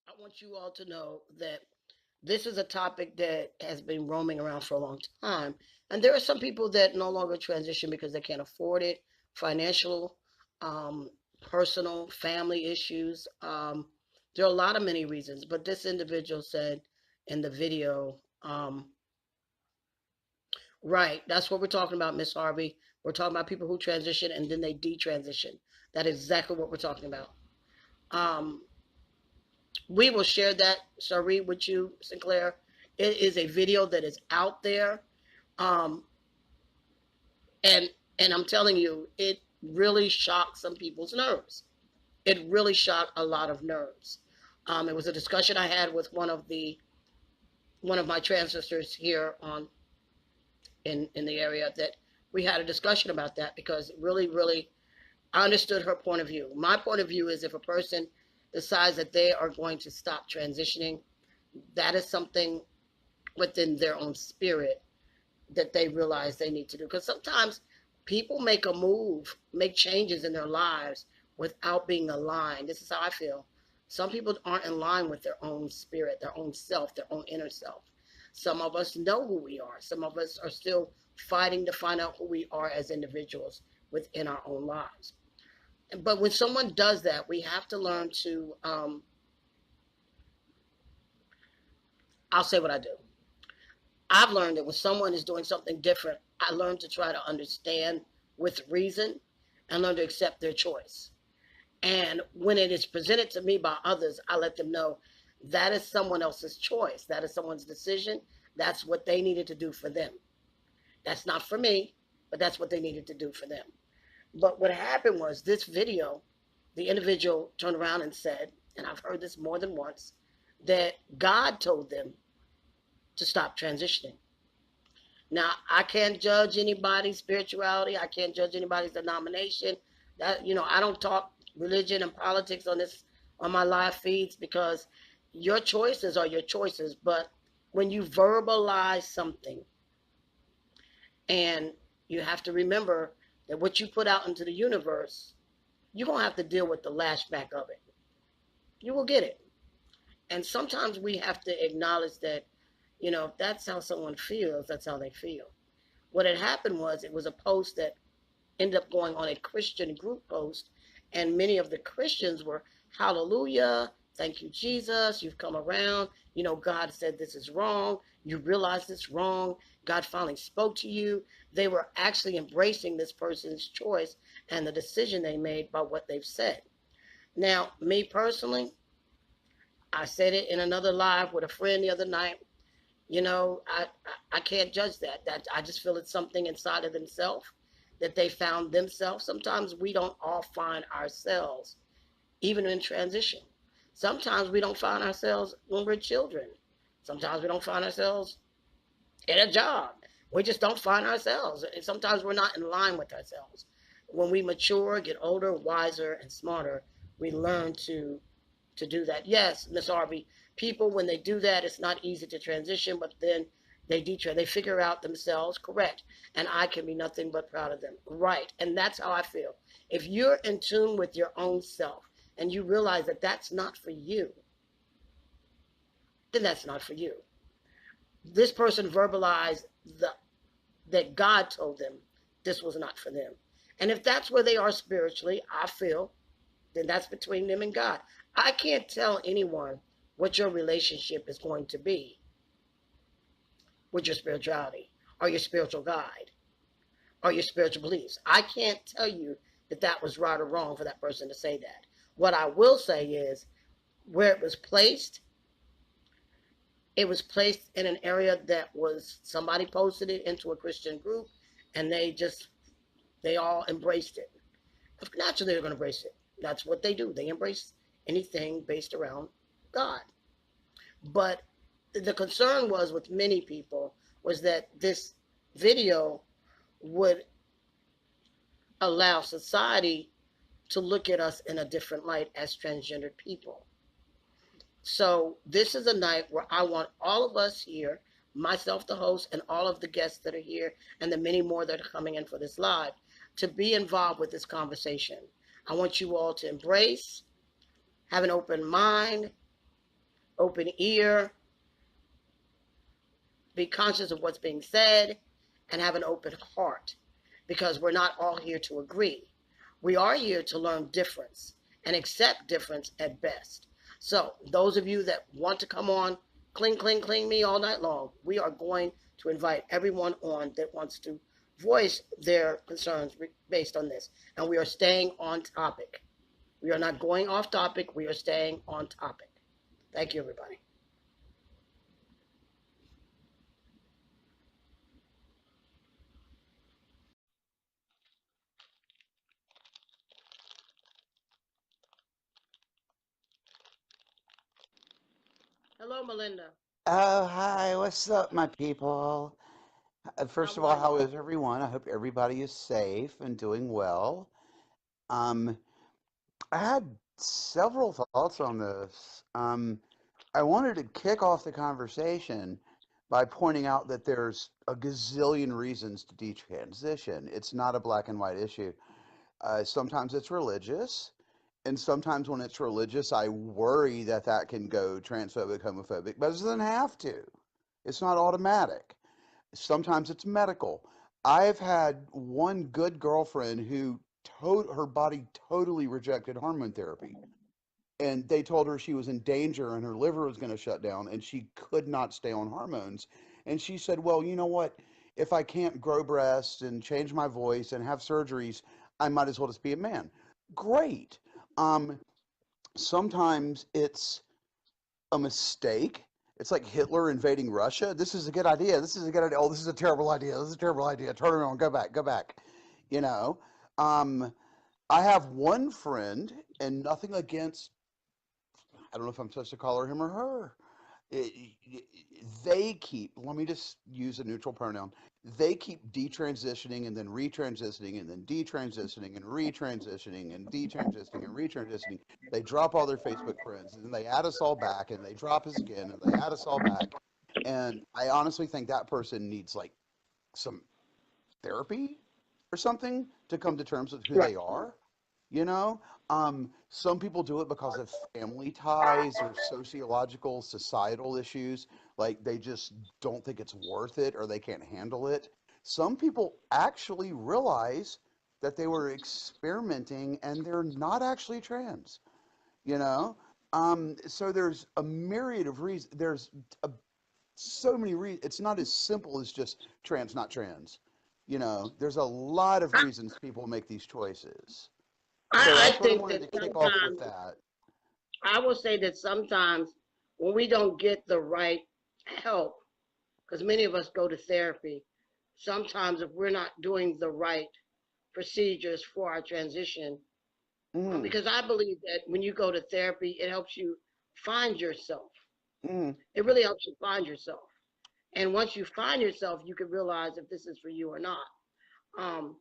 I want you all to know that this is a topic that has been roaming around for a long time. And there are some people that no longer transition because they can't afford it, financial, um, personal, family issues. There are a lot of many reasons, but this individual said in the video, right, that's what we're talking about, Miss Harvey. We're talking about people who transition and then they detransition. That is exactly what we're talking about. Um, we will share that, sorry, with you, Sinclair. It is a video that is out there. Um, and I'm telling you, it really shocked some people's nerves. It really shocked a lot of nerves. It was a discussion I had with one of my trans sisters here in the area, that we had a discussion about that, because it really I understood her point of view. My point of view is, if a person decides that they are going to stop transitioning, that is something within their own spirit that they realize they need to do. Because sometimes people make a move, make changes in their lives without being aligned. This is how I feel. Some people aren't in line with their own spirit, their own self, their own inner self. Some of us know who we are. Some of us are still fighting to find out who we are as individuals within our own lives. But when someone does that, we have to learn to, I'll say what I do. I've learned that when someone is doing something different, I learn to try to understand with reason and learn to accept their choice. And when it is presented to me by others, I let them know that is someone else's choice. That is someone's decision. That's what they needed to do for them. That's not for me, but that's what they needed to do for them. But what happened was, this video, the individual turned around and said, and I've heard this more than once, that God told them to stop transitioning. Now, I can't judge anybody's spirituality. I can't judge anybody's denomination. That, I don't talk religion and politics on my live feeds, because your choices are your choices. But when you verbalize something, and you have to remember that what you put out into the universe, you're going to have to deal with the lashback of it. You will get it. And sometimes we have to acknowledge that, if that's how someone feels, that's how they feel. What had happened was, it was a post that ended up going on a Christian group post, and many of the Christians were, hallelujah, thank you, Jesus, you've come around. God said this is wrong. You realize it's wrong. God finally spoke to you. They were actually embracing this person's choice and the decision they made by what they've said. Now, me personally, I said it in another live with a friend the other night. I can't judge that. I just feel it's something inside of themselves that they found themselves. Sometimes we don't all find ourselves, even in transition. Sometimes we don't find ourselves when we're children. Sometimes we don't find ourselves in a job. We just don't find ourselves. And sometimes we're not in line with ourselves. When we mature, get older, wiser, and smarter, we learn to do that. Yes, Miss Harvey, people, when they do that, it's not easy to transition, but then they figure out themselves, correct. And I can be nothing but proud of them. Right. And that's how I feel. If you're in tune with your own self and you realize that that's not for you, then that's not for you. This person verbalized that God told them this was not for them. And if that's where they are spiritually, I feel, then that's between them and God. I can't tell anyone what your relationship is going to be with your spirituality or your spiritual guide or your spiritual beliefs. I can't tell you that was right or wrong for that person to say that. What I will say is, where it was placed in an area that was, somebody posted it into a Christian group, and they all embraced it. Naturally, they're going to embrace it. That's what they do. They embrace anything based around God. But the concern was with many people was that this video would allow society to look at us in a different light as transgendered people. So this is a night where I want all of us here, myself, the host, and all of the guests that are here, and the many more that are coming in for this live, to be involved with this conversation. I want you all to embrace, have an open mind, open ear, be conscious of what's being said, and have an open heart, because we're not all here to agree. We are here to learn difference and accept difference at best. So those of you that want to come on, cling, cling, cling me all night long, we are going to invite everyone on that wants to voice their concerns based on this. And we are staying on topic. We are not going off topic. We are staying on topic. Thank you, everybody. Hello, Melinda. Oh, hi. What's up, my people? First How of all, are how you? is everyone? I hope everybody is safe and doing well. Um, I had several thoughts on this. I wanted to kick off the conversation by pointing out that there's a gazillion reasons to detransition. It's not a black and white issue. Sometimes it's religious, and sometimes when it's religious, I worry that that can go transphobic, homophobic, but it doesn't have to. It's not automatic. Sometimes it's medical. I've had one good girlfriend who her body totally rejected hormone therapy, and they told her she was in danger and her liver was going to shut down and she could not stay on hormones. And she said, "Well, you know what? If I can't grow breasts and change my voice and have surgeries, I might as well just be a man." Great. Um, Sometimes it's a mistake. It's like Hitler invading Russia. This is a good idea. This is a good idea. Oh, this is a terrible idea. This is a terrible idea. Turn around. Go back. Go back. You know, um, I have one friend, and nothing against. I don't know if I'm supposed to call her him or her. They keep. Let me just use a neutral pronoun. They keep detransitioning and then retransitioning and then detransitioning and retransitioning and detransitioning and retransitioning. They drop all their Facebook friends and then they add us all back and they drop us again and they add us all back. And I honestly think that person needs like some therapy or something to come to terms with who Right. they are. You know, some people do it because of family ties or sociological, societal issues. Like they just don't think it's worth it or they can't handle it. Some people actually realize that they were experimenting and they're not actually trans, you know? So there's a myriad of reasons. There's a, so many reasons. It's not as simple as just trans, not trans. You know, there's a lot of reasons people make these choices. So I that's what I think wanted that to kick off with sometimes, that. I will say that sometimes when we don't get the right help, because many of us go to therapy, sometimes if we're not doing the right procedures for our transition, Mm, because I believe that when you go to therapy, it helps you find yourself. mm, It really helps you find yourself. And once you find yourself, you can realize if this is for you or not. Um,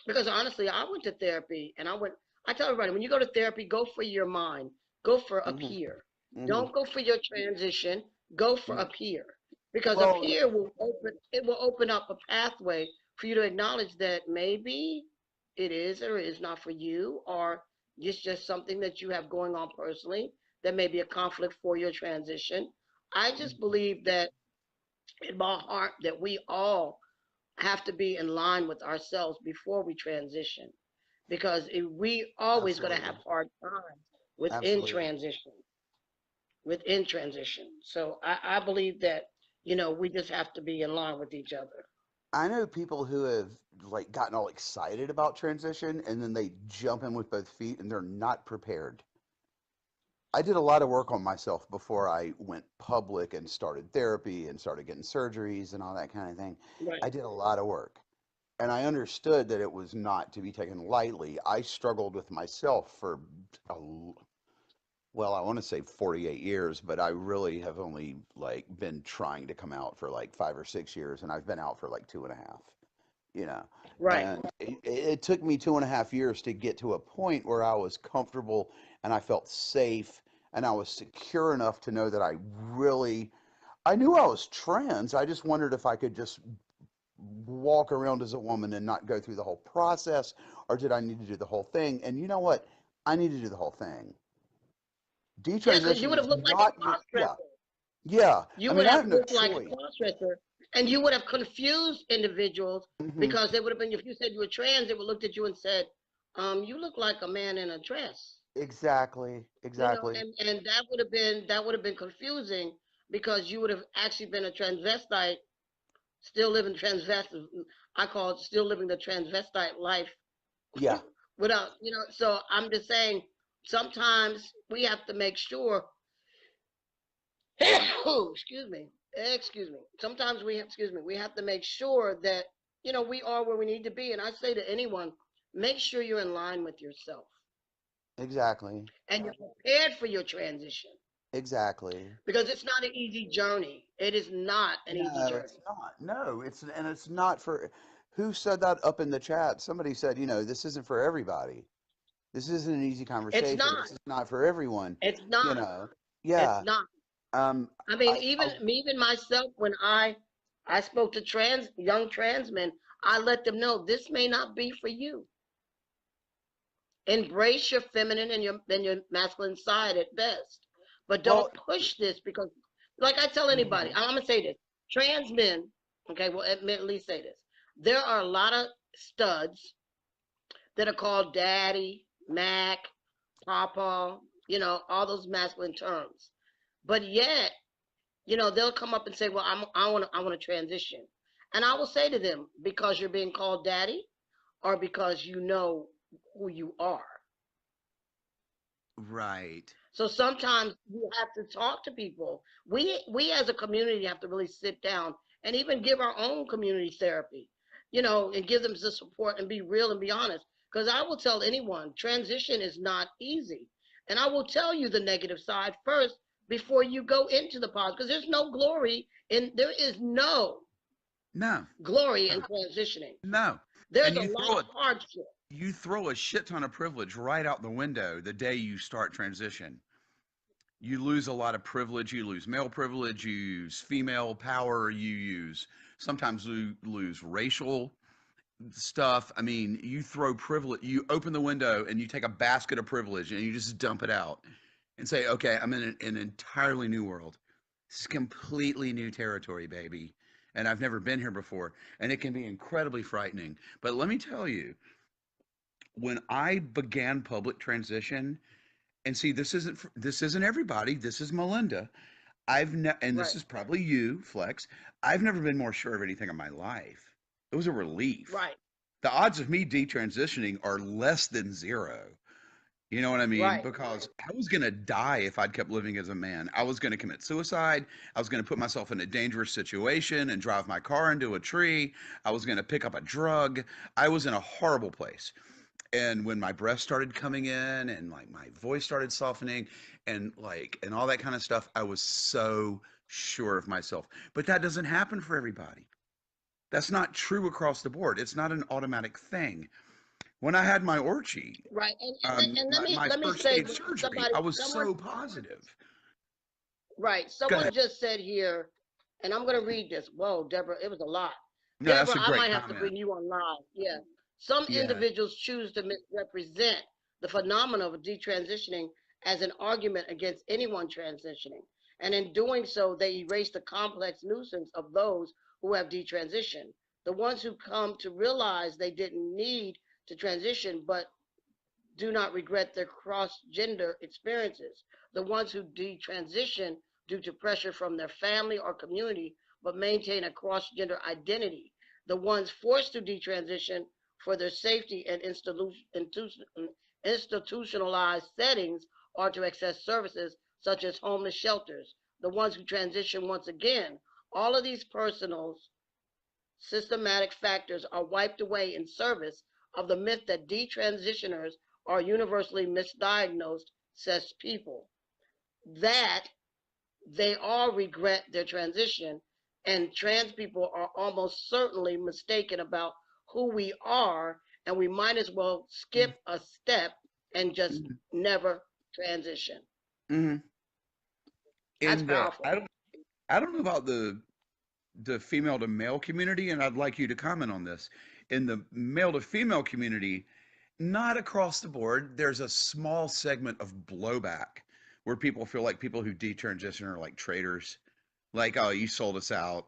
because honestly, I went to therapy and I tell everybody, when you go to therapy, go for your mind, go for a mm, peer. mm, Don't go for your transition, go for mm. a peer. Because a Well, peer will open up a pathway for you to acknowledge that maybe it is or is not for you, or it's just something that you have going on personally that may be a conflict for your transition. I just believe that in my heart that we all have to be in line with ourselves before we transition, because we always going to have absolutely, hard times within absolutely. transition, within transition. So I believe that, we just have to be in line with each other. I know people who have like gotten all excited about transition and then they jump in with both feet and they're not prepared. I did a lot of work on myself before I went public and started therapy and started getting surgeries and all that kind of thing. I Right. did a lot of work. And I understood that it was not to be taken lightly. I struggled with myself for a well, I want to say 48 years, but I really have only like been trying to come out for like 5 or 6 years, and I've been out for like 2.5, you know. Right. And it took me 2.5 years to get to a point where I was comfortable and I felt safe and I was secure enough to know that I knew I was trans. I just wondered if I could just walk around as a woman and not go through the whole process, or did I need to do the whole thing? And you know what? I need to do the whole thing. Yeah, because you Detransition would have is looked like a not your, yeah, cross-dresser. yeah. You I would mean, I have have no looked like a choice. cross-dresser, and you would have confused individuals Hmm. because they would have been, if you said you were trans, they would have looked at you and said, you look like a man in a dress. Exactly, exactly. And that would have been confusing because you would have actually been a transvestite, still living transvestite. I call it still living the transvestite life Yeah. without, so I'm just saying sometimes we have to make sure oh, excuse me. Sometimes we have to make sure that we are where we need to be. And I say to anyone, make sure you're in line with yourself Exactly. and you're prepared for your transition Exactly. because it's not an easy journey. It is not an easy No, it's journey. not. No, it's not for who said that up in the chat? Somebody said, this isn't for everybody. This isn't an easy It's conversation. not. This is not for everyone. It's You not. know. It's Yeah. not. Um I mean, I even myself, when I spoke to young trans men, I let them know this may not be for you. Embrace your feminine and your masculine side at best. But well, don't push this because, like I tell anybody, mhm. I'm going to say this trans men, okay, well, at least say this. There are a lot of studs that are called daddy, Mac, Papa, all those masculine terms. But yet, they'll come up and say, well, I want to transition. And I will say to them, because you're being called daddy or because you know who you are. Right. So sometimes you have to talk to people. We as a community have to really sit down and even give our own community therapy, and give them the support and be real and be honest. Because I will tell anyone, transition is not easy, and I will tell you the negative side first before you go into the positive. Because there is no No. glory in transitioning. No. There's And a lot of hardship. you throw a shit ton of privilege right out the window the day you start transition. You lose a lot of privilege. You lose male privilege. You use female power. You use sometimes you lose racial stuff. I mean, you throw privilege. You open the window and you take a basket of privilege and you just dump it out and say, "Okay, I'm in an entirely new world. This is completely new territory, baby." And I've never been here before, and it can be incredibly frightening. But let me tell you, when I began public transition, and see, this isn't everybody. This is Melinda. And this Right, is probably you, Flex. I've never been more sure of anything in my life. It was a relief. right, The odds of me detransitioning are less than zero. You know what I mean? right, Because I was going to die if I'd kept living as a man. I was going to commit suicide. I was going to put myself in a dangerous situation and drive my car into a tree. I was going to pick up a drug. I was in a horrible place. And when my breath started coming in and like my voice started softening and all that kind of stuff, I was so sure of myself. But that doesn't happen for everybody. That's not true across the board. It's not an automatic thing. When I had my orgy, right. And my let me first say stage surgery, somebody I was someone so positive. right. Go Someone ahead. just said here, and I'm going to read this. Whoa, Deborah, it was a lot. No, that's Deborah, a I great might have to comment. bring you on live. Yeah. Some Yeah. individuals choose to misrepresent the phenomenon of detransitioning as an argument against anyone transitioning. And in doing so, they erase the complex nuisance of those who have detransitioned. The ones who come to realize they didn't need to transition, but do not regret their cross-gender experiences. The ones who detransition due to pressure from their family or community, but maintain a cross-gender identity. The ones forced to detransition for their safety and institutionalized settings or to access services such as homeless shelters. The ones who transition once again. All of these personal systematic factors are wiped away in service of the myth that detransitioners are universally misdiagnosed, says people. that they all regret their transition, and trans people are almost certainly mistaken about who we are, and we might as well skip a step and just Mm-hmm. never transition. Mm-hmm. That's And powerful. I don't know about the female to male community, and I'd like you to comment on this. In the male to female community, not across the board. There's a small segment of blowback where people feel like people who detransition are like traitors. Like, oh, you sold us out.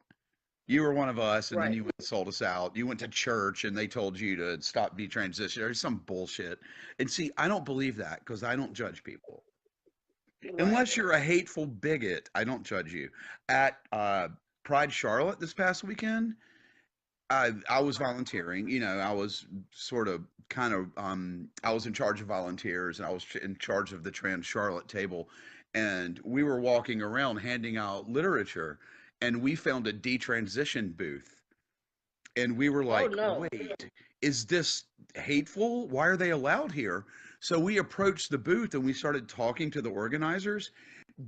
You were one of us, and then Right. you went and sold us out. You went to church, and they told you to stop detransition or some bullshit. And see, I don't believe that because I don't judge people. Right. Unless you're a hateful bigot, I don't judge you. At Pride Charlotte this past weekend, I was volunteering. You know, I was sort of kind of I was in charge of volunteers, and I was in charge of the Trans Charlotte table, and we were walking around handing out literature, and we found a detransition booth, and we were Oh like, no. wait, is this hateful? Why are they allowed here? So we approached the booth and we started talking to the organizers.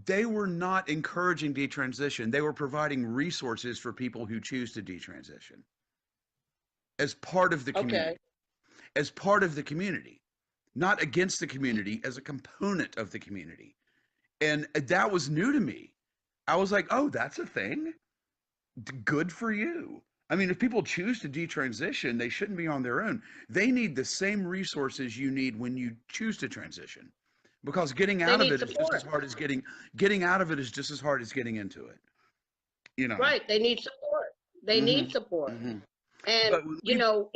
They were not encouraging detransition. They were providing resources for people who choose to detransition as part of the Okay. community, as part of the community, not against the community, as a component of the community. And that was new to me. I was like, oh, that's a thing. Good for you. I mean, if people choose to detransition, they shouldn't be on their own. They need the same resources you need when you choose to transition, because getting They out of need it is just as support. hard as getting out of it is just as hard as getting into it. You know. Right. They need support. They Hmm. need support. Hmm. And But when you we, know,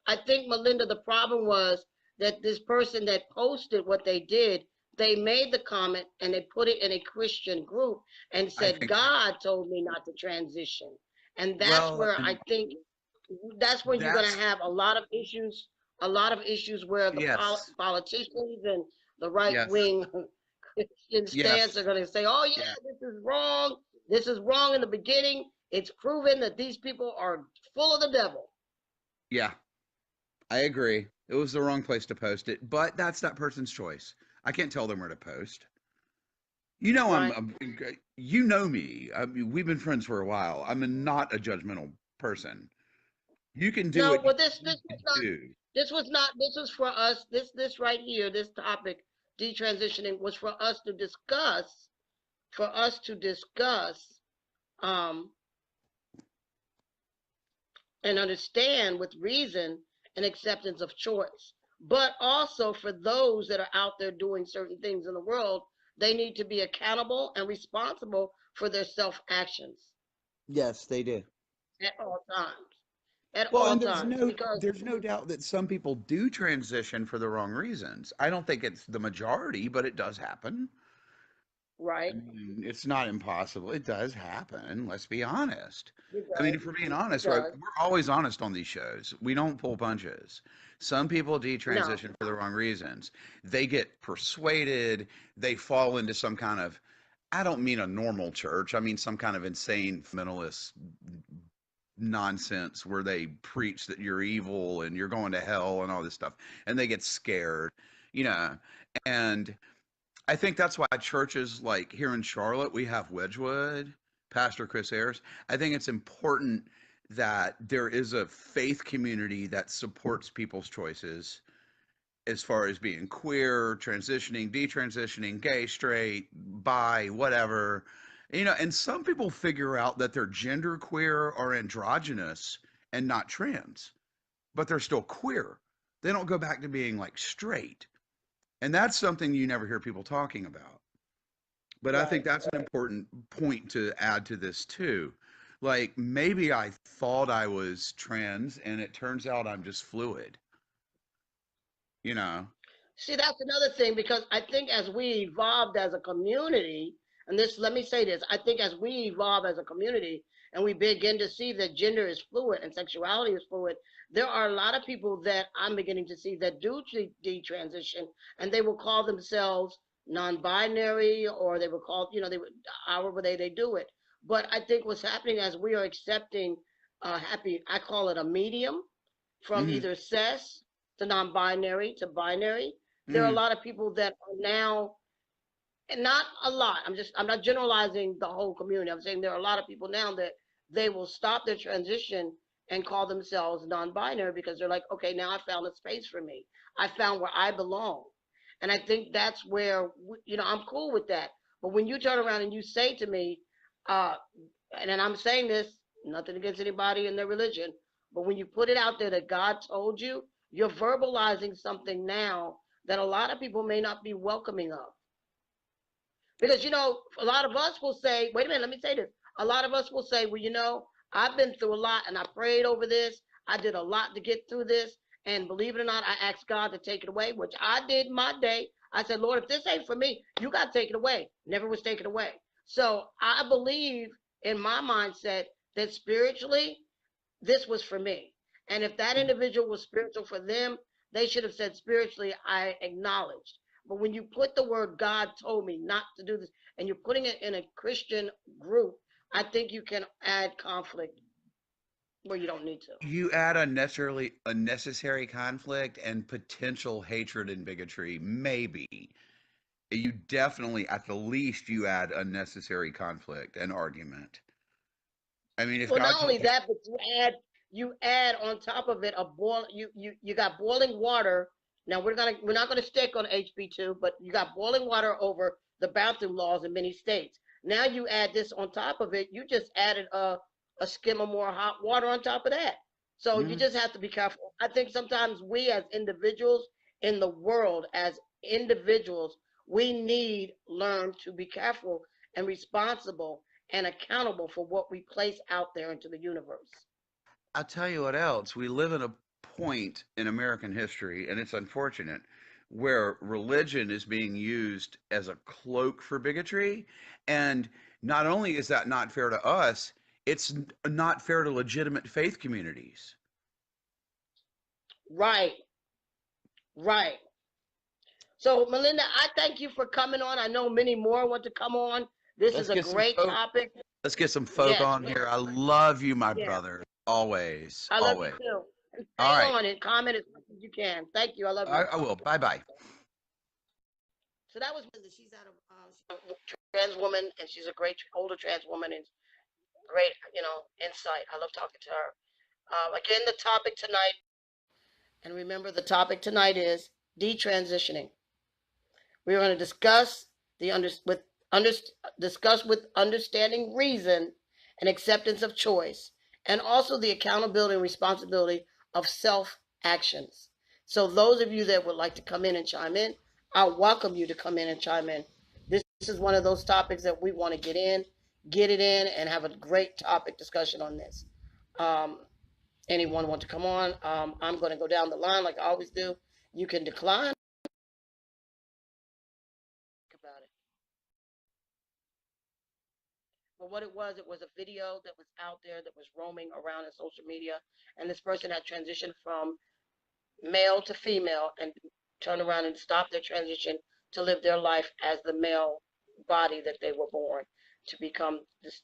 I think Melinda, the problem was that this person that posted what they did, they made the comment and they put it in a Christian group and I said, think so. God told me not to transition. And that's Well, where and I think that's where you're going to that's have a lot of issues where the yes, politicians and the right yes, wing Christian stance are yes, going to say, "Oh yeah, yeah, this is wrong. This is wrong in the beginning. It's proven that these people are full of the devil." yeah. I agree. It was the wrong place to post it, but that's that person's choice. I can't tell them where to post. You know, Right? you know me. I mean, we've been friends for a while. Not a judgmental person. You can do No, what you well, this need this was to not. do. This was not. This was for us. This right here. This topic, detransitioning, was for us to discuss. For us to discuss. Um, and understand with reason and acceptance of choice. But also for those that are out there doing certain things in the world, they need to be accountable and responsible for their self actions Yes, they do. at all times. At Well, all and times. Because, there's no doubt that some people do transition for the wrong reasons. I don't think it's the majority, but it does happen. I right, mean, it's not impossible. It does happen. Let's be honest. it I mean, does. if we're being It honest, right, does. we're always honest on these shows. We don't pull punches. Some people No. detransition for the wrong reasons. They get persuaded, they fall into some kind of, I don't mean a normal church, I mean some kind of insane fundamentalist nonsense where they preach that you're evil and you're going to hell and all this stuff. And they get scared, you know. And I think that's why churches like here in Charlotte, we have Wedgwood, Pastor Chris Ayers. I think it's important that there is a faith community that supports people's choices as far as being queer, transitioning, detransitioning, gay, straight, bi, whatever. You know, and some people figure out that they're gender queer or androgynous and not trans, but they're still queer. They don't go back to being like straight. And that's something you never hear people talking about. But I think Right. that's an important point to add to this too. Like maybe I thought I was trans and it turns out I'm just fluid, you know. See, that's another thing because I think as we evolved as a community, and this, let me say this, I think as we evolve as a community and we begin to see that gender is fluid and sexuality is fluid, there are a lot of people that I'm beginning to see that do detransition and they will call themselves non-binary or they will call, they would, however they do it. But I think what's happening as we are accepting happy, I call it a medium from Hmm. either cis to non-binary to binary. There are a Hmm. lot of people that are now And not a lot. I'm not generalizing the whole community. I'm saying there are a lot of people now that they will stop their transition and call themselves non-binary because they're like, okay, now I found a space for me. I found where I belong. And I think that's where, I'm cool with that. But when you turn around and you say to me, uh, and then I'm saying this, nothing against anybody in their religion, but when you put it out there that God told you, you're verbalizing something now that a lot of people may not be welcoming of. Because, a lot of us will say, wait a minute, let me say this. A lot of us will say, well, I've been through a lot and I prayed over this. I did a lot to get through this. And believe it or not, I asked God to take it away, which I did my day. I said, Lord, if this ain't for me, you got to take it away. Never was taken away. So I believe in my mindset that spiritually, this was for me. And if that individual was spiritual for them, they should have said spiritually, I acknowledged. But when you put the word God told me not to do this, and you're putting it in a Christian group, I think you can add conflict where you don't need to. You add unnecessary conflict and potential hatred and bigotry. Maybe you definitely, at the least, you add unnecessary conflict and argument. I mean, if Well, God not told only you, that, but you add on top of it a boil. You got boiling water. Now we're not gonna stick on HB2, but you got boiling water over the bathroom laws in many states. Now you add this on top of it. You just added a skim of more hot water on top of that. So you mm, just have to be careful. I think sometimes we as individuals in the world, as individuals, we need learn to be careful and responsible and accountable for what we place out there into the universe. I'll tell you what else. We live in a point in American history, and it's unfortunate, where religion is being used as a cloak for bigotry. And not only is that not fair to us, it's not fair to legitimate faith communities. Right, right. So, Melinda, I thank you for coming on. I know many more want to come on. This is Let's a get some great folk. topic. Let's get some folk Yes, on here. I love you, my yeah. brother. Always, I love you always. too. And All stay right. on and comment as much as you can. Thank you. I love I, you. I will. Bye bye. So that was Melinda. She's out of she's a trans woman, and she's a great older trans woman, and great, insight. I love talking to her. Again, the topic tonight, and remember, the topic tonight is detransitioning. We are going to discuss the under, discuss with understanding reason and acceptance of choice, and also the accountability and responsibility of self actions. So, those of you that would like to come in and chime in, I welcome you to come in and chime in. This is one of those topics that we want to get it in, and have a great topic discussion on this. Um, Anyone want to come on? I'm going to go down the line like I always do. You can decline about it. But what it was a video that was out there that was roaming around in social media, and this person had transitioned from male to female and turned around and stopped their transition to live their life as the male body that they were born to become this,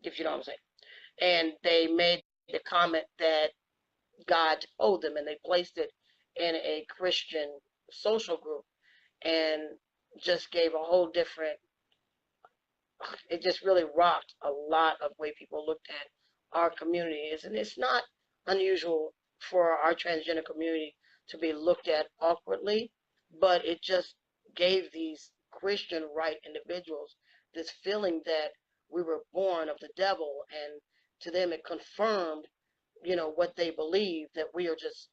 if you know what I'm saying. And they made the comment that God told them, and they placed it in a Christian social group, and just gave a whole different, it just really rocked a lot of way people looked at our communities. And it's not unusual for our transgender community to be looked at awkwardly, but it just gave these Christian right individuals this feeling that we were born of the devil. And to them, it confirmed, what they believe, that we are just,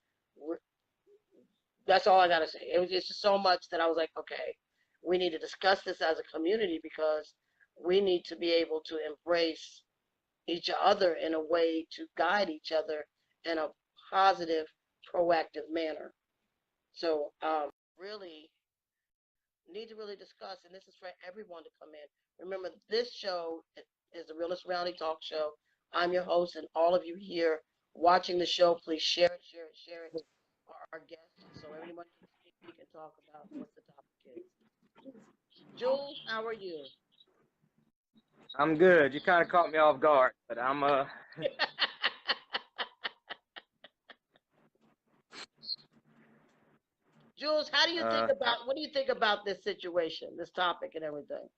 that's all I got to say. It's just so much that I was like, okay, we need to discuss this as a community, because we need to be able to embrace each other in a way to guide each other in a positive, proactive manner. So, really need to really discuss, and this is for everyone to come in. Remember, this show is the Realist Reality Talk Show. I'm your host, and all of you here watching the show, please share it, share it, share it. Our guests, so everyone can speak and talk about what the topic is. Jules, how are you? I'm good. You kind of caught me off guard, but Jules, how do you think Uh, about what do you think about this situation, this topic, and everything?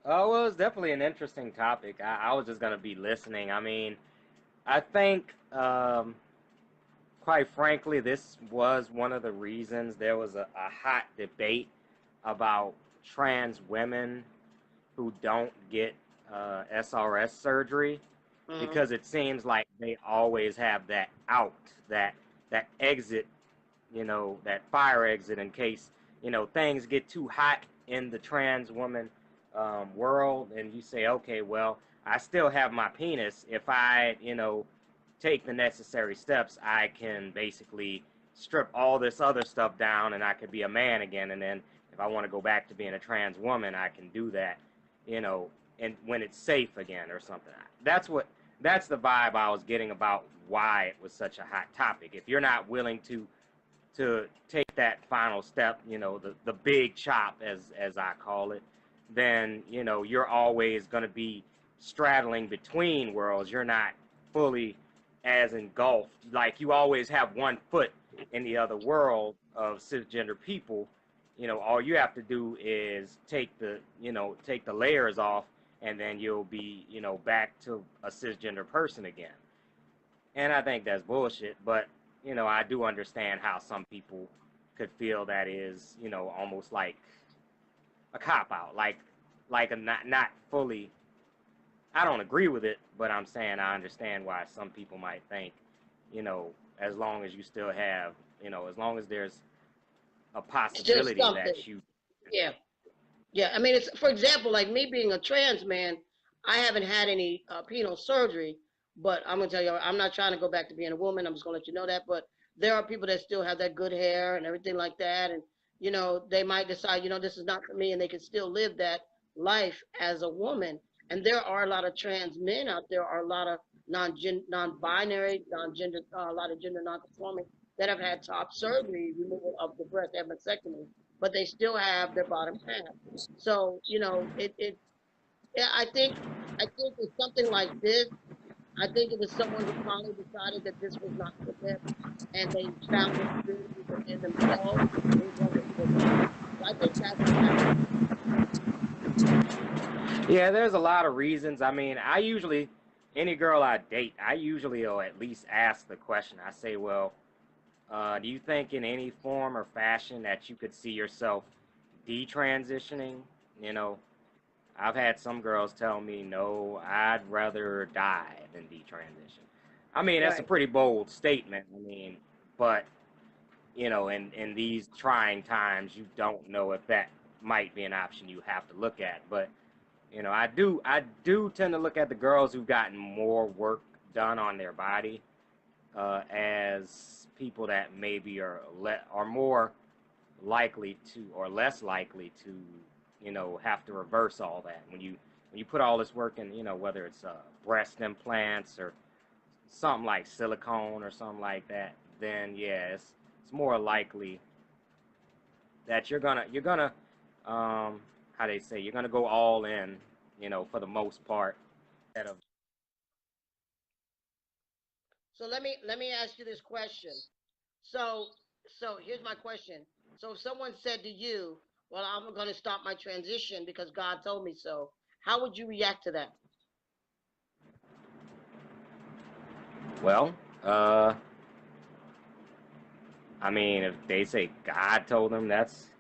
well, it's definitely an interesting topic. I was just gonna be listening. I mean, I think, quite frankly, this was one of the reasons there was a hot debate about trans women who don't get SRS surgery, Hmm. because it seems like they always have that out, that exit, that fire exit in case, things get too hot in the trans woman world, and you say, okay, well, I still have my penis. If I, take the necessary steps, I can basically strip all this other stuff down and I could be a man again. And then if I want to go back to being a trans woman, I can do that, you know, and when it's safe again or something. That's the vibe I was getting about why it was such a hot topic. If you're not willing to take that final step, the big chop, as I call it, then you're always going to be straddling between worlds. You're not fully as engulfed. Like, you always have one foot in the other world of cisgender people. All you have to do is take the layers off, and then you'll be back to a cisgender person again. And I think that's bullshit. But I do understand how some people could feel that is almost like a cop out, like a not fully. I don't agree with it, but I'm saying I understand why some people might think, as long as you still have, as long as there's a Still possibility something. that you. Yeah. Yeah. I mean, it's for example, like me being a trans man, I haven't had any penile surgery, but I'm gonna tell you, I'm not trying to go back to being a woman. I'm just gonna let you know that. But there are people that still have that good hair and everything like that, and they might decide, this is not for me, and they can still live that life as a woman. And there are a lot of trans men out there, are a lot of non-binary, non-gender, a lot of gender non-conforming that have had top surgery, removal of the breast, and mastectomy, but they still have their bottom half. So, yeah, I think with something like this, I think it was someone who finally decided that this was not for them, and they found the security within themselves and it wasn't for them. So I think that's what happened. Yeah, there's a lot of reasons. I mean, any girl I date, I usually will at least ask the question. I say, well, do you think in any form or fashion that you could see yourself detransitioning? You know, I've had some girls tell me, no, I'd rather die than detransition. I mean, that's a Right. pretty bold statement. I mean, but, in these trying times, you don't know if that might be an option you have to look at. But, I do tend to look at the girls who've gotten more work done on their body as people that maybe are more likely to, or less likely to, have to reverse all that. When you put all this work in, whether it's breast implants or something like silicone or something like that, then yeah, it's more likely that you're gonna how they say, you're gonna go all in, for the most part. Instead of. So let me ask you this question. So here's my question. So if someone said to you, "Well, I'm going to stop my transition because God told me so," how would you react to that? Well, uh, I mean, if they say God told them, it's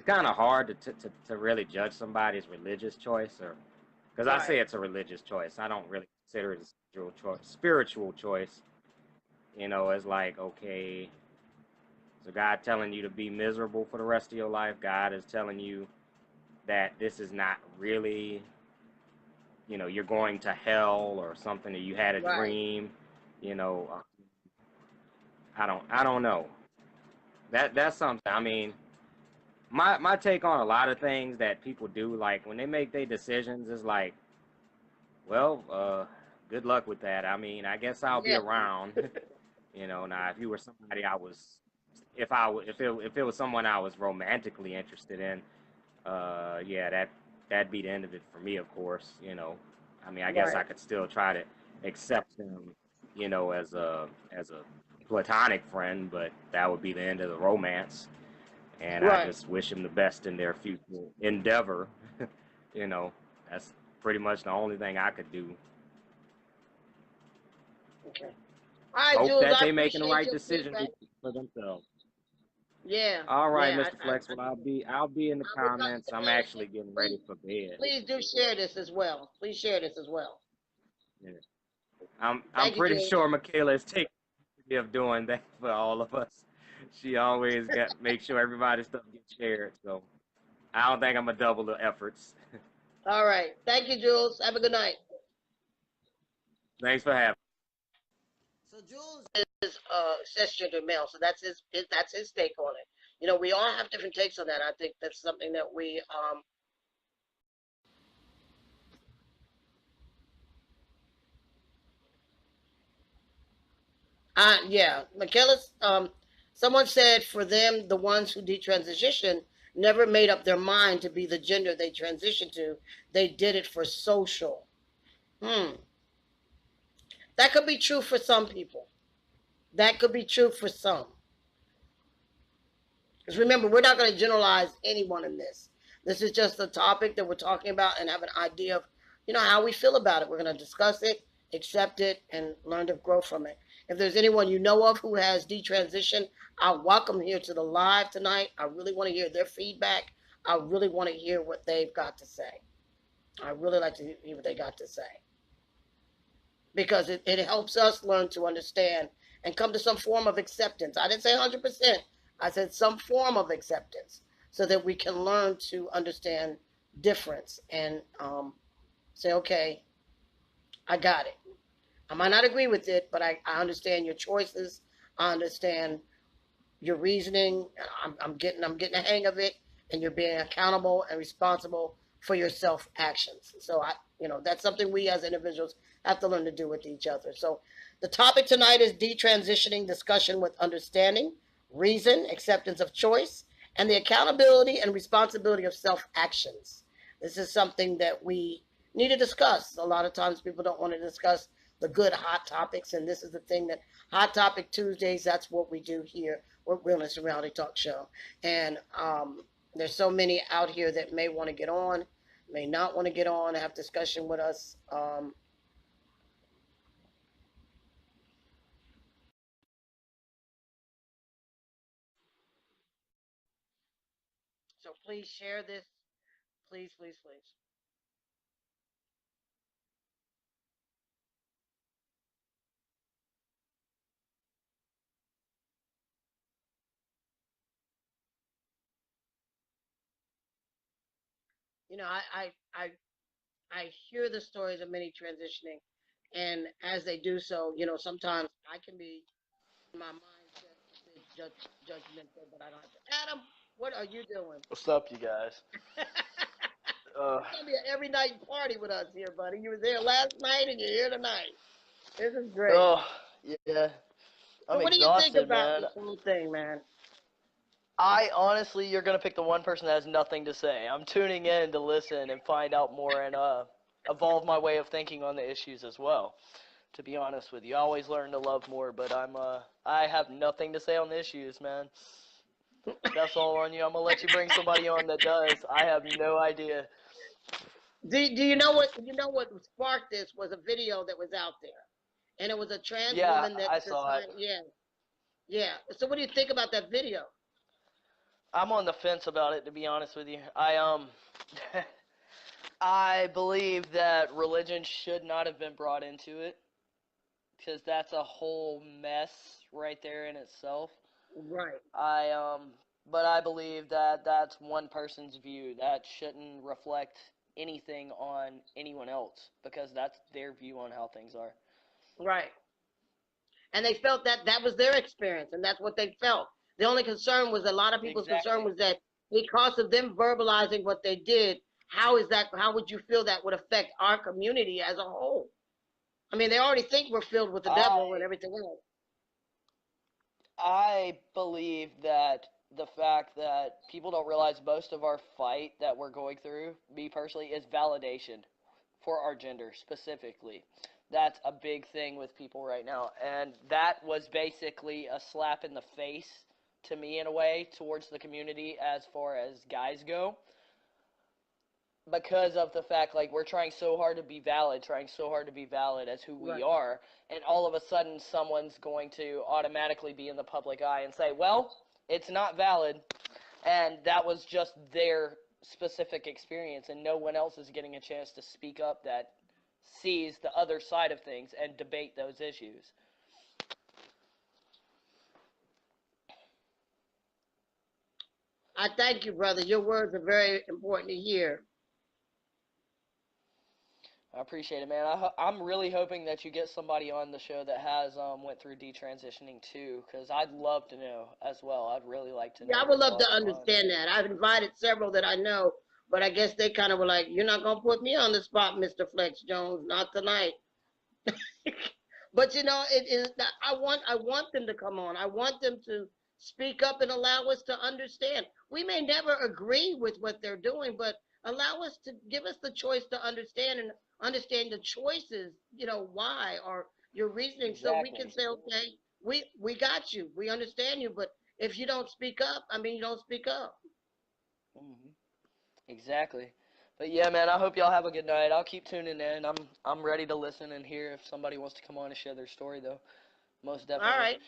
kind of hard to really judge somebody's religious choice, or because I say Right. it's a religious choice. I don't really consider it a spiritual choice. It's like, okay, so God telling you to be miserable for the rest of your life. God is telling you that this is not really, you're going to hell or something, that you had a Right. dream. You know, uh, I don't know. That's something. I mean, my take on a lot of things that people do, like when they make their decisions, is like, well, good luck with that. I mean, I guess I'll be Yeah. around. Now if you were somebody I was, if it was someone I was romantically interested in, yeah, that'd be the end of it for me, of course. I mean, I guess I Right. could still try to accept them, as a platonic friend, but that would be the end of the romance. And I Right. just wish them the best in their future endeavor. You know, that's pretty much the only thing I could do. Okay. All right, Hope Jules, that I they making the appreciate right your decision feedback. for themselves. Yeah, All right, yeah, Mr. Flex. Well, I'll be in the I would like comments. I'm to, actually getting ready for bed. please do share this as well. Please share this as well. Yeah. I'm Thank you, pretty Jules. sure Michaela is taking care of doing that for all of us. She always got make sure everybody's stuff gets shared. So I don't think I'm gonna double the efforts. All right. Thank you, Jules. Have a good night. Thanks for having So Jules is cisgender male, so that's his take on it. You know, we all have different takes on that. I think that's something that we yeah, Michaela's someone said for them the ones who detransition never made up their mind to be the gender they transitioned to. They did it for social. Hmm. That could be true for some people. That could be true for some. Because remember, we're not going to generalize anyone in this. This is just a topic that we're talking about and have an idea of, how we feel about it. We're going to discuss it, accept it, and learn to grow from it. If there's anyone you know of who has detransitioned, I welcome here to the live tonight. I really want to hear their feedback. I really want to hear what they've got to say. I really like to hear what they got to say. Because it helps us learn to understand and come to some form of acceptance. I didn't say 100%. I said some form of acceptance so that we can learn to understand difference and say, okay, I got it. I might not agree with it, but I understand your choices. I understand your reasoning. I'm getting a hang of it, and you're being accountable and responsible for your self actions. So that's something we as individuals have to learn to do with each other. So the topic tonight is detransitioning discussion with understanding, reason, acceptance of choice, and the accountability and responsibility of self actions. This is something that we need to discuss. A lot of times people don't want to discuss the good hot topics, and this is the thing that Hot Topic Tuesdays, that's what we do here with Realness and Reality Talk Show. And there's so many out here that may want to get on, may not want to get on, have discussion with us. So please share this. Please, please, please. You know, I hear the stories of many transitioning, and as they do so, sometimes I can be in my mindset a bit judgmental, but I don't have to. Adam, what are you doing? What's up, you guys? It's gonna be an every night party with us here, buddy. You were there last night and you're here tonight. This is great. Oh, yeah. So I'm what do you think exhausted, about man. this whole thing, man? I honestly, you're gonna pick the one person that has nothing to say. I'm tuning in to listen and find out more and evolve my way of thinking on the issues as well. To be honest with you, I always learn to love more, but I have nothing to say on the issues, man. That's all on you. I'm gonna let you bring somebody on that does. I have no idea. Do you know what sparked this was a video that was out there, and it was a trans Yeah, woman that I saw it. decided, yeah, yeah. So what do you think about that video? I'm on the fence about it, to be honest with you. I believe that religion should not have been brought into it, because that's a whole mess right there in itself. Right. I but I believe that that's one person's view. That shouldn't reflect anything on anyone else, because that's their view on how things are. Right. And they felt that that was their experience, and that's what they felt. The only concern was a lot of people's concern Exactly. was that because of them verbalizing what they did, how is that? How would you feel that would affect our community as a whole? I mean, they already think we're filled with the devil and I everything else. I believe that the fact that people don't realize most of our fight that we're going through, me personally, is validation for our gender specifically. That's a big thing with people right now. And that was basically a slap in the face to me in a way towards the community as far as guys go. Because of the fact, like, we're trying so hard to be valid, as who we Right. are, and all of a sudden someone's going to automatically be in the public eye and say, well, it's not valid, and that was just their specific experience, and no one else is getting a chance to speak up that sees the other side of things and debate those issues. I thank you, brother. Your words are very important to hear. I appreciate it, man. I'm really hoping that you get somebody on the show that has went through detransitioning too, because I'd love to know as well. I'd really like to know Yeah, I your would love to thoughts on. understand that. I've invited several that I know, but I guess they kind of were like, "You're not gonna put me on the spot, Mr. Flex Jones, not tonight." But you know, it is. I want them to come on. I want them to speak up and allow us to understand. We may never agree with what they're doing, but allow us to give us the choice to understand and understand the choices. You know why or your reasoning, so we can Exactly. say, okay, we got you. We understand you, but if you don't speak up, I mean, you don't speak up. Hmm. Exactly. But yeah, man, I hope y'all have a good night. I'll keep tuning in. I'm ready to listen and hear if somebody wants to come on and share their story, though. Most All definitely. right.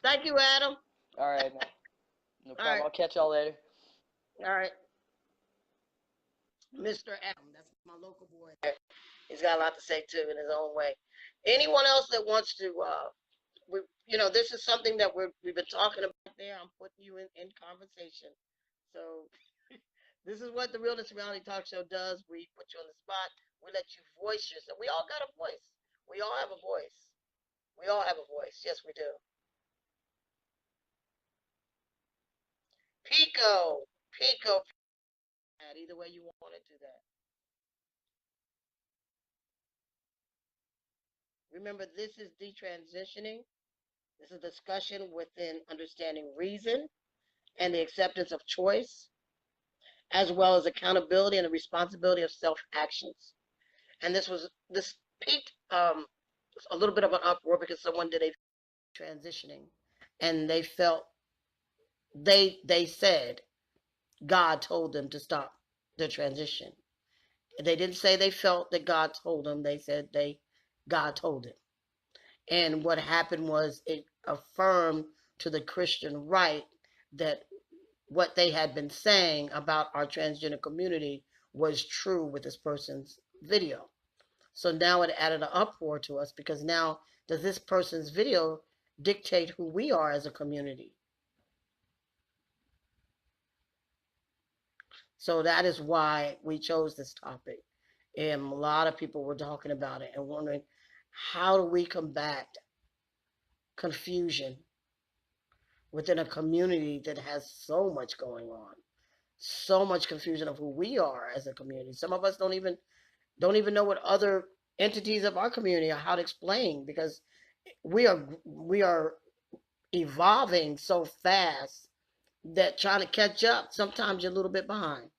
Thank you, Adam. All right, man. No All problem. right. I'll catch y'all later. All right. Mr. Adam. That's my local boy there. He's got a lot to say too in his own way. Anyone else that wants to, this is something that we've been talking about there. I'm putting you in conversation. So this is what the Realness Reality Talk Show does. We put you on the spot. We let you voice yourself. We all got a voice. We all have a voice. We all have a voice. Yes, we do. Pico, Pico. Either way you want to do that. Remember, this is detransitioning. This is a discussion within understanding reason and the acceptance of choice, as well as accountability and the responsibility of self actions. And this peaked a little bit of an uproar because someone did a transitioning, and they felt they said God told them to stop the transition. They didn't say they felt that God told them. They said God told them. And what happened was it affirmed to the Christian right that what they had been saying about our transgender community was true with this person's video. So now it added an uproar to us because now does this person's video dictate who we are as a community? So that is why we chose this topic. And a lot of people were talking about it and wondering, how do we combat confusion within a community that has so much going on? So much confusion of who we are as a community. Some of us don't even know what other entities of our community are, how to explain, because we are evolving so fast that trying to catch up, sometimes you're a little bit behind.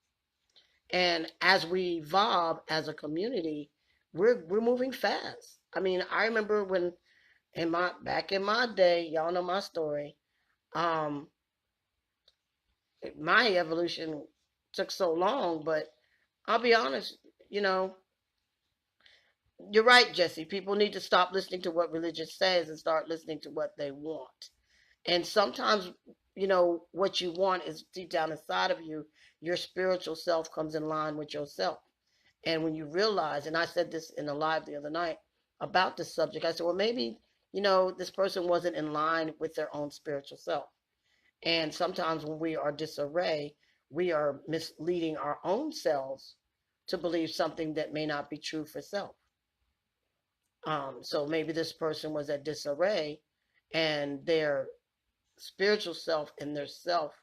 And as we evolve as a community, we're moving fast. I mean, I remember when back in my day, y'all know my story. Um, my evolution took so long, but I'll be honest, you know, you're right, Jesse. People need to stop listening to what religion says and start listening to what they want. And sometimes, what you want is deep down inside of you. Your spiritual self comes in line with yourself. And when you realize, and I said this in a live the other night about this subject, I said, well, maybe, this person wasn't in line with their own spiritual self. And sometimes when we are disarray, we are misleading our own selves to believe something that may not be true for self. So maybe this person was at disarray and their spiritual self and their self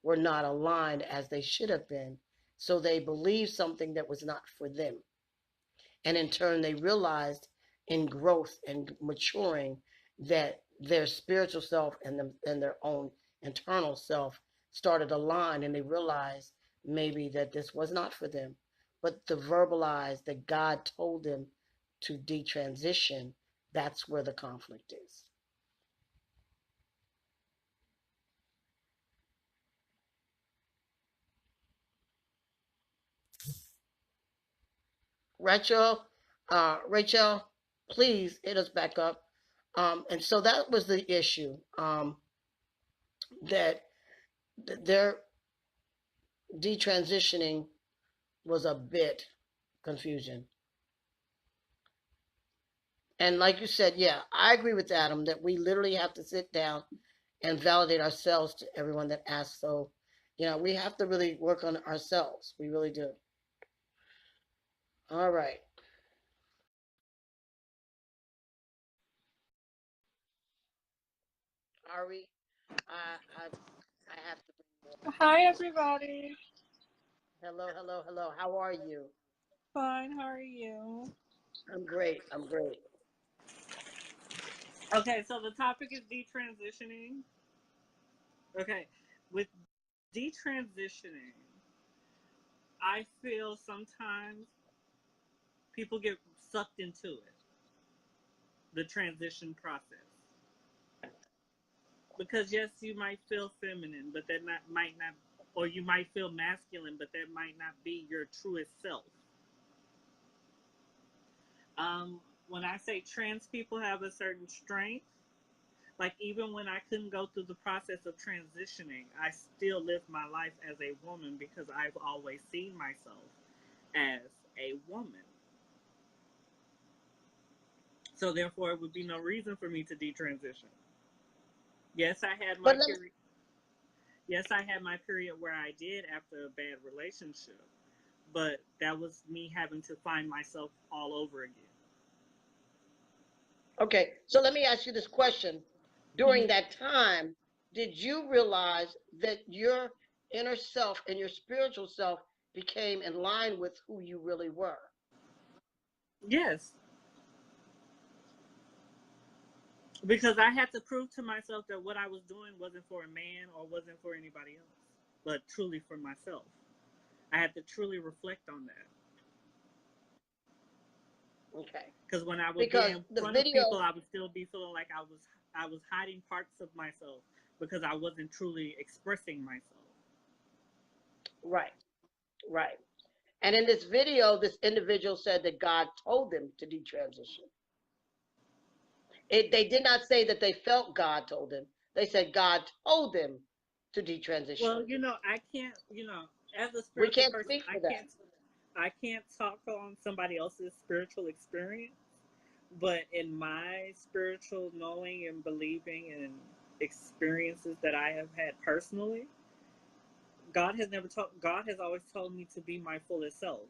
were not aligned as they should have been. So they believed something that was not for them. And in turn, they realized in growth and maturing that their spiritual self and their own internal self started to align, and they realized maybe that this was not for them. But to verbalize that God told them to detransition, that's where the conflict is. Rachel, please hit us back up. And so that was the issue, that their detransitioning was a bit confusion. And like you said, yeah, I agree with Adam that we literally have to sit down and validate ourselves to everyone that asks. So, we have to really work on ourselves. We really do. All right. Ari, I have to bring more. Hi, everybody. Hello, hello, hello. How are you? Fine. How are you? I'm great. I'm great. Okay, so the topic is detransitioning. Okay, with detransitioning, I feel sometimes people get sucked into it, the transition process. Because yes, you might feel feminine, but that might not, or you might feel masculine, but that might not be your truest self. When I say trans people have a certain strength, like even when I couldn't go through the process of transitioning, I still lived my life as a woman because I've always seen myself as a woman. So therefore, it would be no reason for me to detransition. Yes, I had my period. Yes, I had my period where I did after a bad relationship, but that was me having to find myself all over again. Okay, so let me ask you this question. During that time, did you realize that your inner self and your spiritual self became in line with who you really were? Yes. Because I had to prove to myself that what I was doing wasn't for a man or wasn't for anybody else, but truly for myself. I had to truly reflect on that. Okay. Because when I would Because be in the front of video, people, I would still be feeling like I was hiding parts of myself because I wasn't truly expressing myself. right, right. And in this video, this individual said that God told them to detransition. They did not say that they felt God told them. They said God told them to detransition. Well, I can't, as a We spiritual can't person, speak for that. I can't talk on somebody else's spiritual experience, but in my spiritual knowing and believing and experiences that I have had personally, God has always told me to be my fullest self.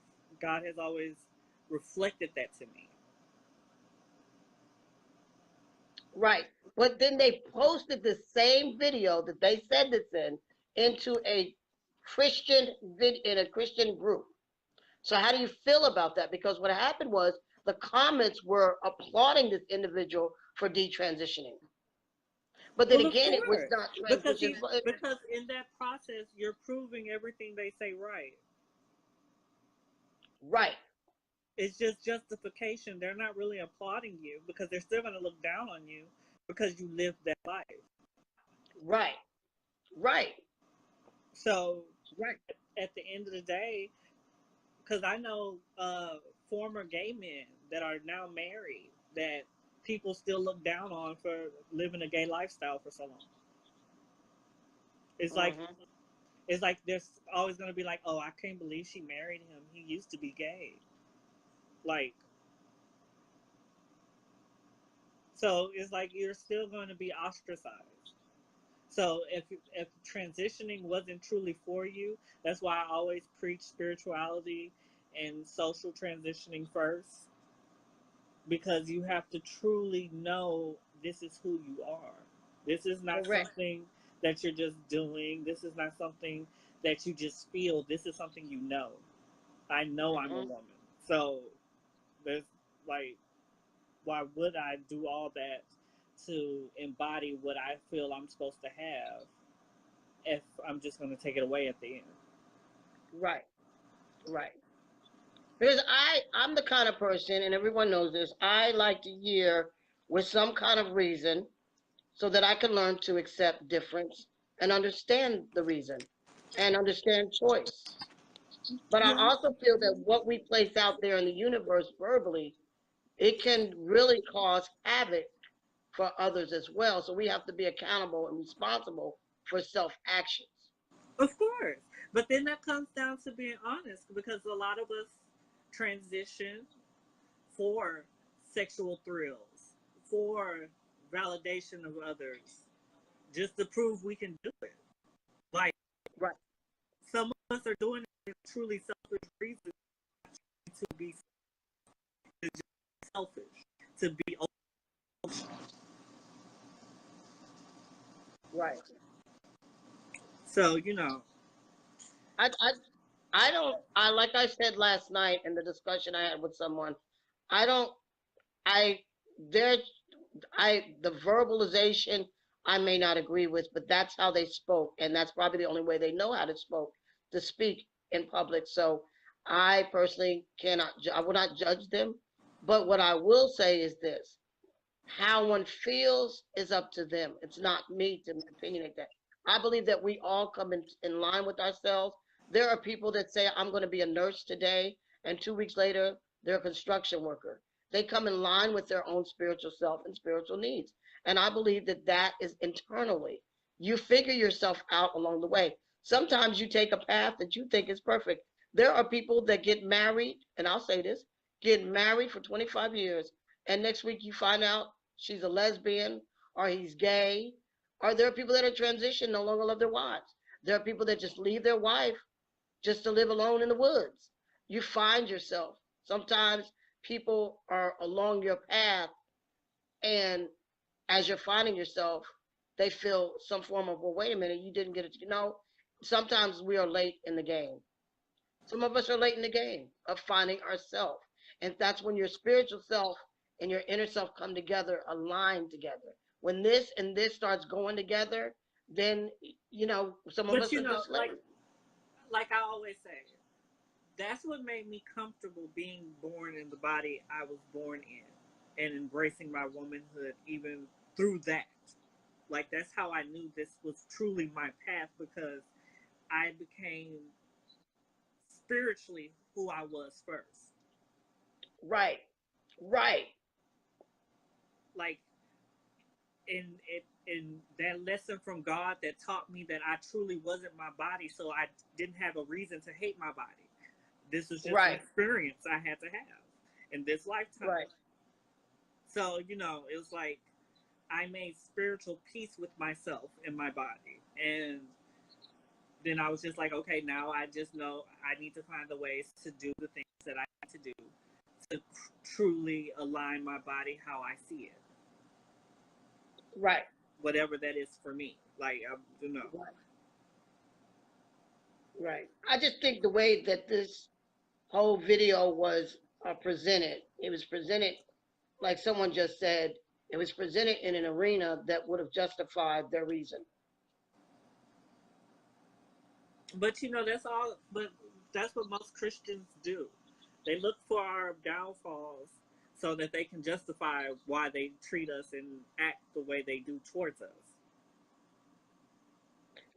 God has always reflected that to me. Right. But then they posted the same video that they said this into a in a Christian group. So how do you feel about that? Because what happened was the comments were applauding this individual for detransitioning. But then Well, of again, it was course, not because transition. because in that process, you're proving everything they say right. Right. It's just justification. They're not really applauding you because they're still going to look down on you because you lived that life. Right. Right. So, Right. at the end of the day, because I know former gay men that are now married that people still look down on for living a gay lifestyle for so long. It's like it's like there's always going to be like, oh, I can't believe she married him. He used to be gay. Like, so it's like you're still going to be ostracized. So if transitioning wasn't truly for you, that's why I always preach spirituality and social transitioning first, because you have to truly know this is who you are. This is not something that you're just doing. This is not something that you just feel. This is something you know. I know I'm a woman. So there's like, why would I do all that to embody what I feel I'm supposed to have if I'm just going to take it away at the end? Right. Right. Because I'm the kind of person, and everyone knows this, I like to hear with some kind of reason so that I can learn to accept difference and understand the reason and understand choice. But I Yeah, also feel that what we place out there in the universe verbally, it can really cause havoc for others as well. So we have to be accountable and responsible for self actions. of course. But then that comes down to being honest because a lot of us transition for sexual thrills, for validation of others, just to prove we can do it. Like Right. some of us are doing it for truly selfish reasons to be selfish, to be Right. so you know. I, I, I don't, I, like I said last night in the discussion I had with someone, I don't, I, there, the verbalization I may not agree with, but that's how they spoke. And that's probably the only way they know how to speak in public. So I personally I will not judge them. But what I will say is this: how one feels is up to them. It's not me to opinionate that. I believe that we all come in line with ourselves. There are people that say, I'm going to be a nurse today, and 2 weeks later, they're a construction worker. They come in line with their own spiritual self and spiritual needs. And I believe that that is internally. You figure yourself out along the way. Sometimes you take a path that you think is perfect. There are people that get married, and I'll say this, get married for 25 years, and next week you find out she's a lesbian or he's gay. Or there are people that are transitioned, no longer love their wives. There are people that just leave their wife just to live alone in the woods. You find yourself. Sometimes people are along your path, and as you're finding yourself, they feel some form of, well, wait a minute, you didn't get it. Sometimes we are late in the game. Some of us are late in the game of finding ourselves. And that's when your spiritual self and your inner self come together, align together. When this and this starts going together, then, some of But us are just late. like I always say, that's what made me comfortable being born in the body I was born in and embracing my womanhood even through that. Like that's how I knew this was truly my path because I became spiritually who I was first. Right, right, Like in that lesson from God that taught me that I truly wasn't my body, so I didn't have a reason to hate my body. This was just an right, experience I had to have in this lifetime. right, So, it was like I made spiritual peace with myself and my body. And then I was just like, okay, now I just know I need to find the ways to do the things that I need to do to truly align my body how I see it. right, Whatever that is for me. Like, right, right. I just think the way that this whole video was presented, it was presented, like someone just said, it was presented in an arena that would have justified their reason. But that's what most Christians do. They look for our downfalls so that they can justify why they treat us and act the way they do towards us.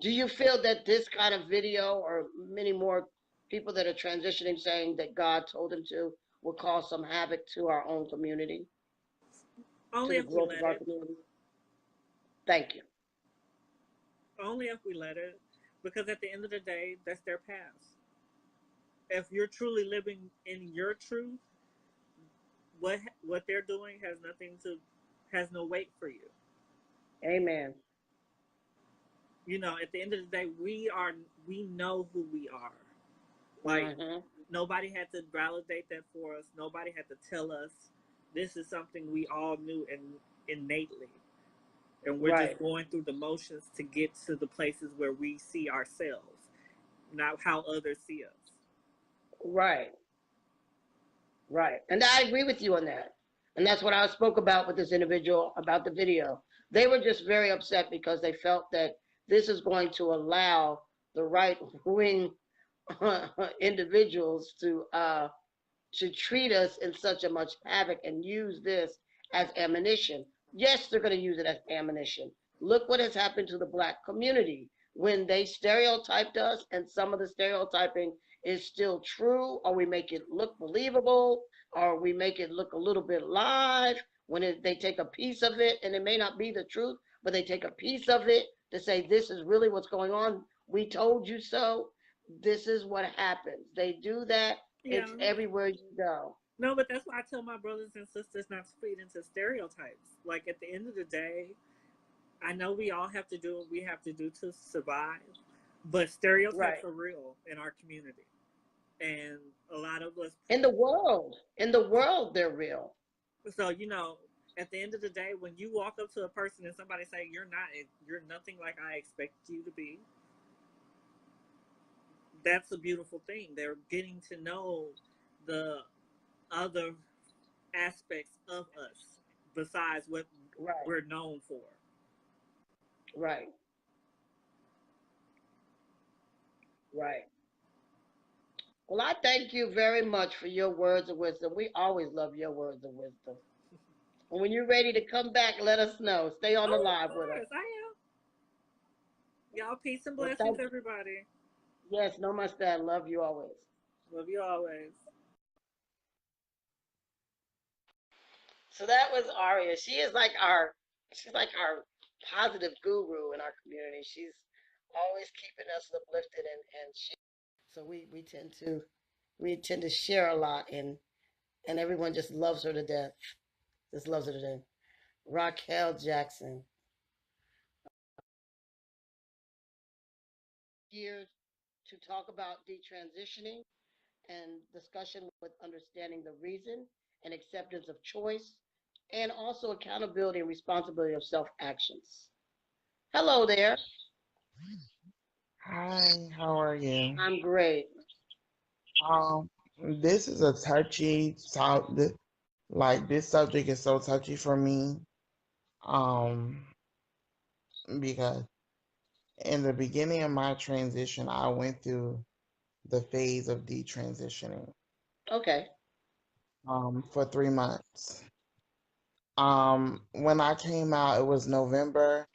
Do you feel that this kind of video or many more people that are transitioning saying that God told them to will cause some havoc to our own community, to Only the if we growth of let our it. community? Thank you. Only if we let it. Because at the end of the day, that's their past. If you're truly living in your truth, what they're doing has no weight for you. Amen. At the end of the day, we know who we are. Like Mm-hmm. nobody had to validate that for us. Nobody had to tell us. This is something we all knew innately. And we're just Right. going through the motions to get to the places where we see ourselves, not how others see us. Right. Right. And I agree with you on that. And that's what I spoke about with this individual about the video. They were just very upset because they felt that this is going to allow the right wing individuals to to treat us in such a much havoc and use this as ammunition. Yes, they're going to use it as ammunition. Look what has happened to the black community when they stereotyped us, and some of the stereotyping is still true, or we make it look believable, or we make it look a little bit live when they take a piece of it, and it may not be the truth, but they take a piece of it to say, this is really what's going on. We told you so. This is what happens. They do that. Yeah. It's everywhere you go. No, but that's why I tell my brothers and sisters not to feed into stereotypes. Like, at the end of the day, I know we all have to do what we have to do to survive, but stereotypes are real in our community. And a lot of us in the world they're real. So, you know, at the end of the day, when you walk up to a person and somebody say you're nothing like I expect you to be, that's a beautiful thing. They're getting to know the other aspects of us besides what we're known for. Right. Well, I thank you very much for your words of wisdom. We always love your words of wisdom. And when you're ready to come back, let us know. Stay on the live with us. I am. Y'all, peace and blessings, everybody. Yes, namaste. Love you always. Love you always. So that was Aria. She's like our positive guru in our community. She's always keeping us uplifted, and so we tend to share a lot, and everyone just loves her to death. Just loves her to death. Raquel Jackson. Here to talk about detransitioning and discussion with understanding the reason and acceptance of choice, and also accountability and responsibility of self actions. Hello there. Hi, how are you? I'm great. This is a touchy topic. Like, this subject is so touchy for me. Because in the beginning of my transition, I went through the phase of detransitioning. Okay. For 3 months. When I came out, it was November.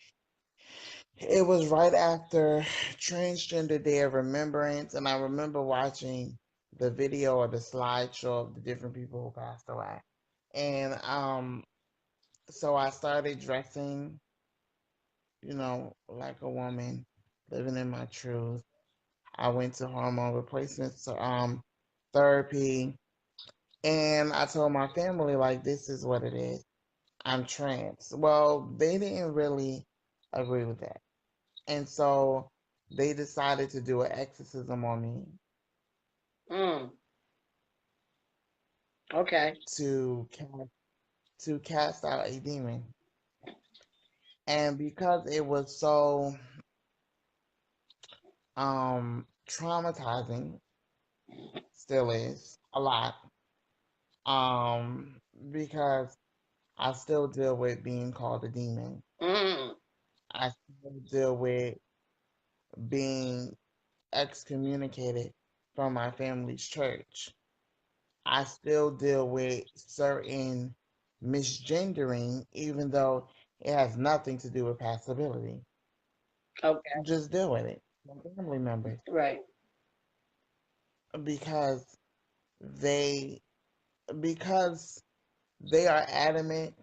It was right after Transgender Day of Remembrance, and I remember watching the video or the slideshow of the different people who passed away. And so I started dressing, like a woman, living in my truth. I went to hormone replacement therapy, and I told my family, like, this is what it is. I'm trans. Well, they didn't really agree with that. And so they decided to do an exorcism on me. Okay. To cast out a demon. And because it was so traumatizing, still is a lot, because I still deal with being called a demon. I still deal with being excommunicated from my family's church. I still deal with certain misgendering, even though it has nothing to do with passability. Okay. Just deal with it. My family members. Right. Because they are adamant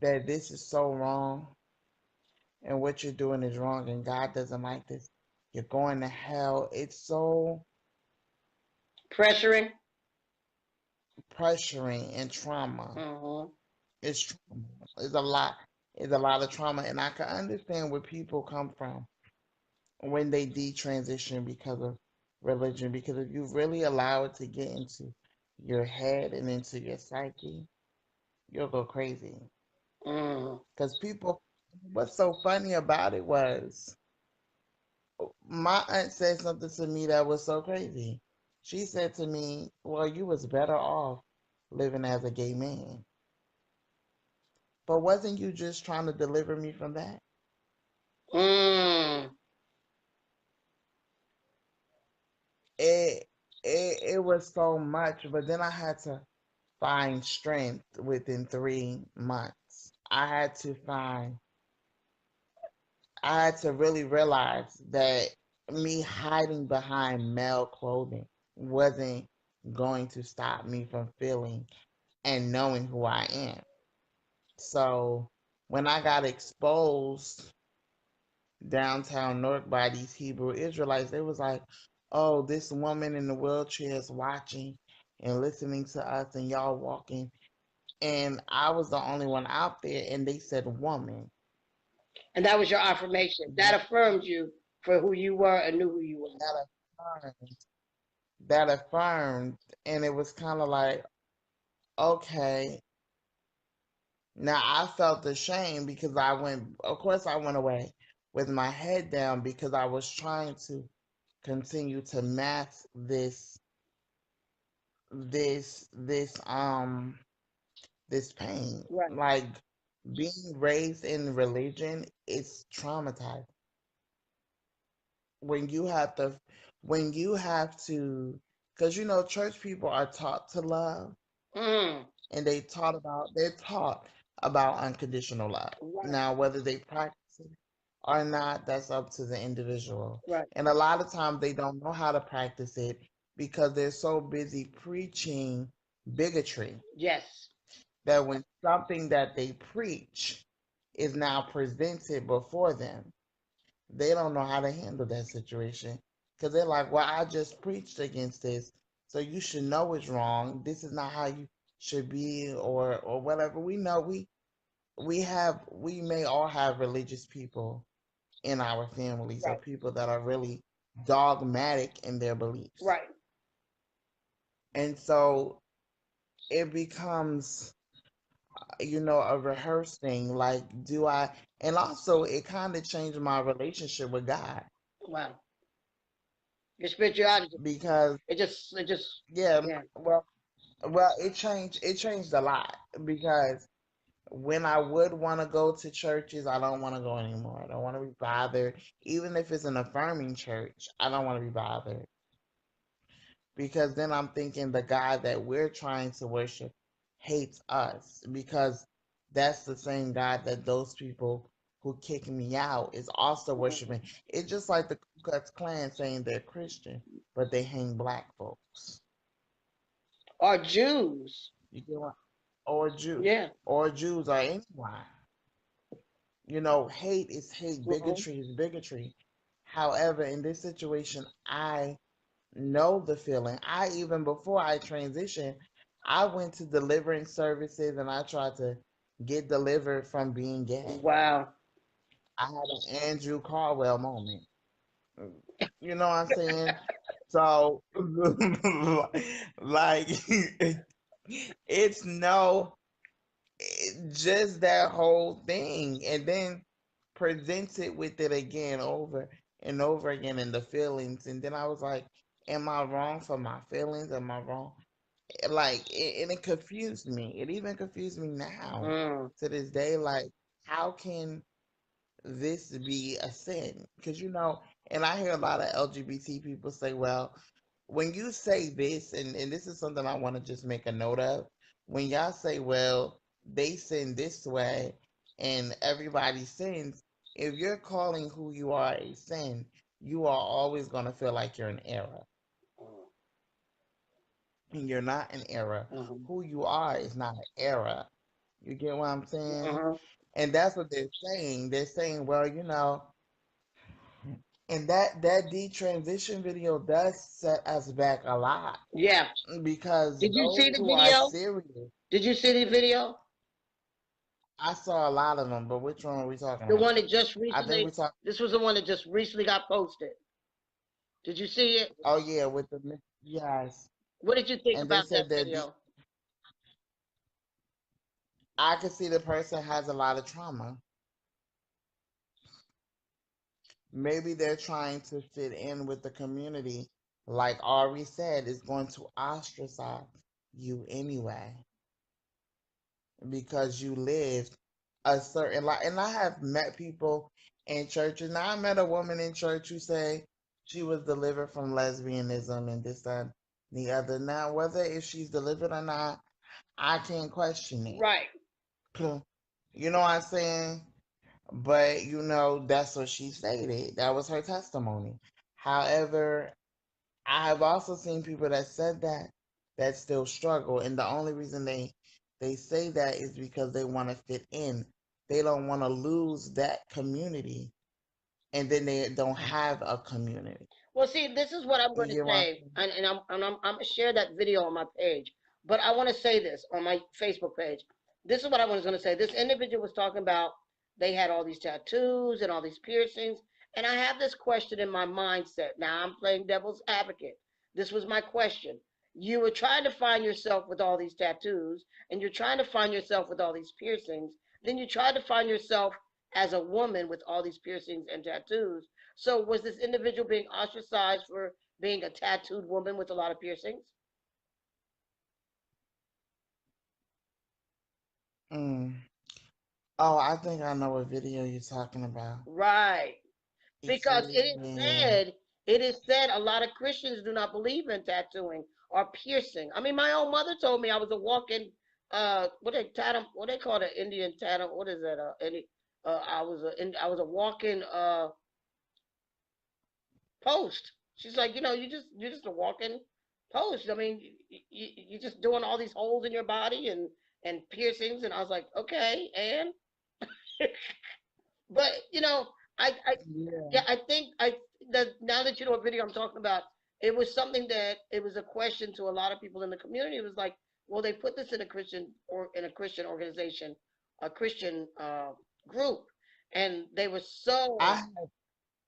that this is so wrong and what you're doing is wrong and God doesn't like this. You're going to hell. It's so pressuring and trauma. Mm-hmm. It's trauma. It's a lot. It's a lot of trauma, and I can understand where people come from when they detransition because of religion. Because if you really allow it to get into your head and into your psyche, you'll go crazy. Because what's so funny about it was, my aunt said something to me that was so crazy. She said to me, well, you was better off living as a gay man. But wasn't you just trying to deliver me from that? it was so much, but then I had to find strength within 3 months. I had to really realize that me hiding behind male clothing wasn't going to stop me from feeling and knowing who I am. So when I got exposed downtown North by these Hebrew Israelites, they was like, "Oh, this woman in the wheelchair is watching and listening to us, and y'all walking." And I was the only one out there, and they said woman. And that was your affirmation. That affirmed you for who you were and knew who you were. That affirmed, that affirmed, and it was kind of like, okay. Now I felt ashamed because of course, I went away with my head down because I was trying to continue to mask this, this, um, this pain. Right. Like being raised in religion is traumatizing. When you have to, when you have to, because church people are taught to love, Mm. and they're taught about unconditional love. Right. Now, whether they practice it or not, that's up to the individual. Right. And a lot of times they don't know how to practice it because they're so busy preaching bigotry Yes. that when something that they preach is now presented before them, they don't know how to handle that situation because they're like, well, I just preached against this, so you should know it's wrong. This is not how you should be, or whatever. We know we may all have religious people in our families, or Right. people that are really dogmatic in their beliefs. Right. And so it becomes, a rehearsed thing. Like, do I, and also it kind of changed my relationship with God Wow. Your spirituality. because, It just, yeah, yeah. well, it changed a lot because when I would want to go to churches, I don't want to go anymore. I don't want to be bothered. Even if it's an affirming church, I don't want to be bothered because then I'm thinking the God that we're trying to worship hates us because that's the same God that those people who kick me out is also worshiping. It's just like the Ku Klux Klan saying they're Christian, but they hang black folks. Or Jews. You get what? Or Jew, Yeah. or Jews, or anyone. Hate is hate, Hmm. bigotry is bigotry. However, in this situation, I know the feeling. Even before I transitioned, I went to delivering services and I tried to get delivered from being gay. Wow. I had an Andrew Carwell moment. You know what I'm saying? So, like, it's no, just that whole thing, and then presented with it again over and over again in the feelings, and then I was like, am I wrong for my feelings? Am I wrong? Like, and it confused me. It even confused me now Mm. to this day. Like, how can this be a sin? Because and I hear a lot of LGBT people say, well, when you say this, and this is something I want to just make a note of, when y'all say, well, they sin this way and everybody sins, if you're calling who you are a sin, you are always going to feel like you're an error. And you're not an error. Mm-hmm. Who you are is not an error. You get what I'm saying? Hmm. And that's what they're saying. They're saying, well, and that detransition video does set us back a lot Yeah. because Did you those see the who are video? serious, Did you see the video? I saw a lot of them, but which one are we talking The about? one that just I think we recently. talked. This was the one that just recently got posted. Did you see it? Oh yeah, with yes, What did you think and they about that said that video? I could see the person has a lot of trauma. Maybe they're trying to fit in with the community, like Ari said, is going to ostracize you anyway because you lived a certain life. And I have met people in churches. Now I met a woman in church who say she was delivered from lesbianism and this that. the other. Now, whether if she's delivered or not, I can't question it. Right. You know what I'm saying? But that's what she stated. That was her testimony. However, I have also seen people that said that still struggle, and the only reason they say that is because they want to fit in. They don't want to lose that community, and then they don't have a community. Well, see, this is what I'm You going to get what I'm say, saying? and I'm going to share that video on my page. But I want to say this on my Facebook page. This is what I was going to say. This individual was talking about they had all these tattoos and all these piercings, and I have this question in my mindset. Now I'm playing devil's advocate. This was my question. You were trying to find yourself with all these tattoos, and you're trying to find yourself with all these piercings. Then you tried to find yourself as a woman with all these piercings and tattoos. So was this individual being ostracized for being a tattooed woman with a lot of piercings? Mm. Oh, I think I know what video you're talking about. Right. Because Yeah. it is said a lot of Christians do not believe in tattooing or piercing. I mean, my own mother told me I was a walking what they call it, Indian tattoo, what is that? I was a walking post. She's like, you're just a walking post. I mean, you're just doing all these holes in your body and piercings, and I was like, okay, and but I Yeah. yeah, I think I that now that you know what video I'm talking about, it was something that it was a question to a lot of people in the community. It was like, well, they put this in a Christian organization, a Christian group, and they were I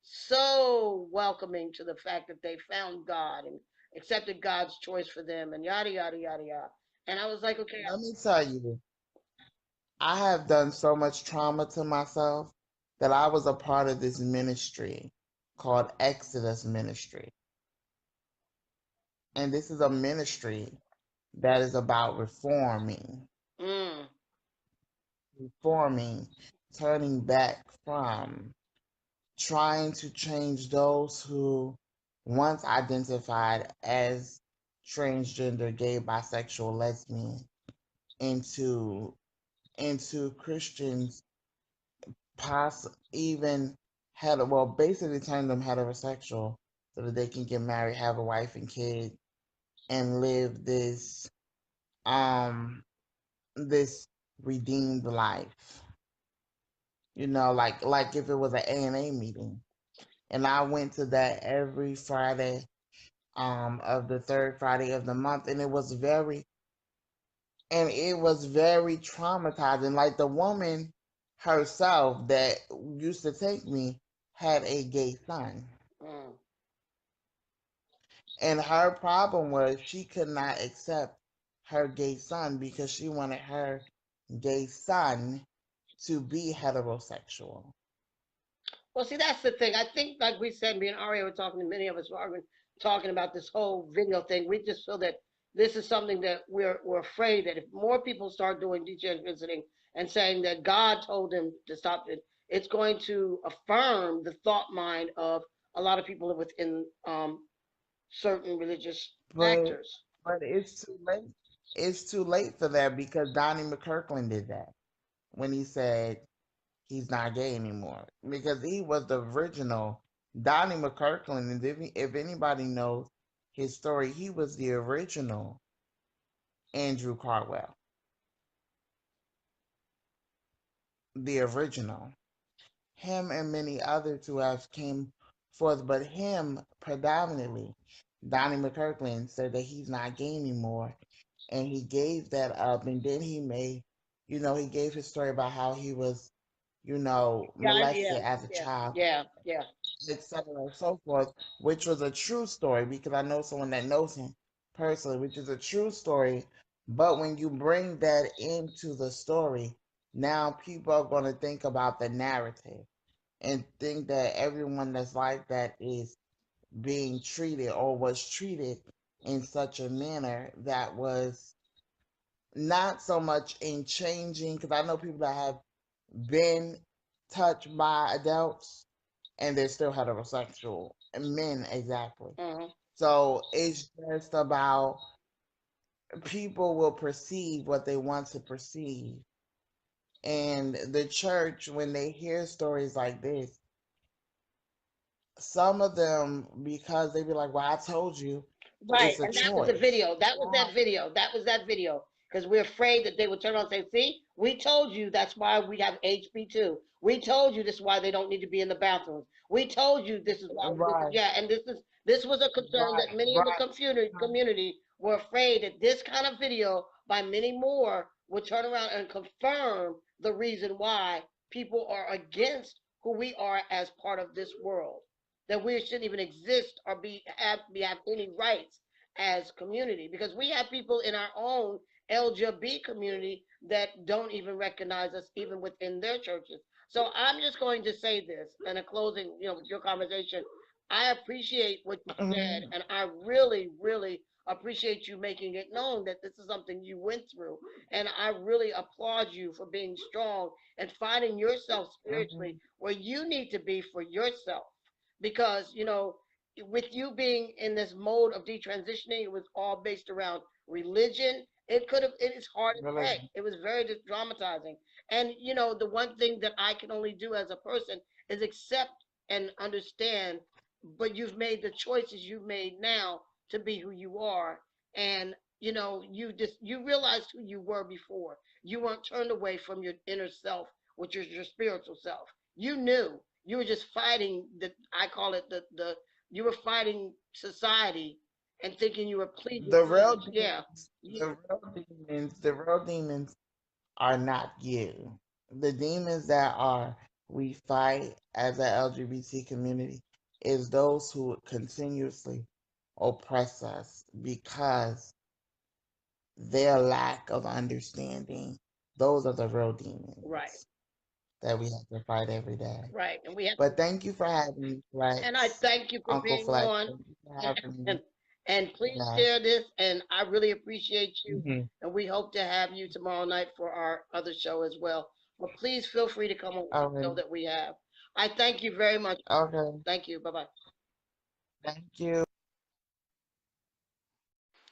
so welcoming to the fact that they found God and accepted God's choice for them and yada yada yada yada. And I was like, okay, Let me tell you, I have done so much trauma to myself that I was a part of this ministry called Exodus Ministry. And this is a ministry that is about mm, reforming, turning back from trying to change those who once identified as transgender, gay, bisexual, lesbian into Christians, even basically turn them heterosexual so that they can get married, have a wife and kids, and live um this redeemed life. Like if it was an A&A meeting, and I went to that every Friday of the third Friday of the month, and it was very traumatizing. Like the woman herself that used to take me had a gay son. mm. And her problem was she could not accept her gay son because she wanted her gay son to be heterosexual. Well, see, that's the thing. I think, like we said, me and Aria were talking. Many of us were arguing, talking about this whole video thing. We just feel that this is something that we're afraid that if more people start doing DJ visiting and saying that God told them to stop it, it's going to affirm the thought mind of a lot of people within certain religious But actors. it's too late. It's too late for that because Donnie McKirkland did that when he said he's not gay anymore because he was the original Donnie McKirkland. And if anybody knows his story, he was the original Andrew Carwell, the original. Him and many others who have came forth, but him predominantly, Donnie McKirkland said that he's not gay anymore, and he gave that up, and then he gave his story about how he was, Yeah, molested yeah, as a yeah, child, yeah, yeah. etc. and so forth, which was a true story because I know someone that knows him personally, which is a true story. But when you bring that into the story, now people are going to think about the narrative and think that everyone that's like that is being treated or was treated in such a manner that was not so much in changing, because I know people that have been touched by adults and they're still heterosexual, and men exactly. Hmm. So it's just about people will perceive what they want to perceive. And the church, when they hear stories like this, some of them, because they be like, well, I told you, Right, it's a and that was the choice. video. That was that video. That was that video. Because we're afraid that they would turn around and say, "See, we told you that's why we have HB2. We told you this is why they don't need to be in the bathrooms. We told you this is why." Right, Yeah, and this was a concern that right, many in the community were afraid that this kind of video by many more would turn around and confirm the reason why people are against who we are as part of this world, that we shouldn't even exist or have any rights as community, because we have people in our own LGBT community that don't even recognize us even within their churches. So I'm just going to say this in a closing, with your conversation. I appreciate what you said, mhm, and I really, really appreciate you making it known that this is something you went through. And I really applaud you for being strong and finding yourself spiritually mhm. where you need to be for yourself, because with you being in this mode of detransitioning, it was all based around religion. It is hard as heck. Religion. It was very dramatizing. And the one thing that I can only do as a person is accept and understand. But you've made the choices you've made now to be who you are. And you realized who you were before. You weren't turned away from your inner self, which is your spiritual self. You knew. You were just fighting I call it the you were fighting society and thinking you were pleasing The real others. Yeah. demons, the real demons are not you. The demons that are we fight as a LGBT community is those who continuously oppress us because their lack of understanding. Those are the real Right. demons that we have to fight every day. Right. And we have But thank you for having me, and I Flex. thank you for Uncle being Flex. on. Thank you for and having me. and please Yes. share this, and I really appreciate you. Hmm. And we hope to have you tomorrow night for our other show as well. But please feel free to come on the Okay. show that we have. I thank you very much. Okay. Thank you. Bye bye. Thank you.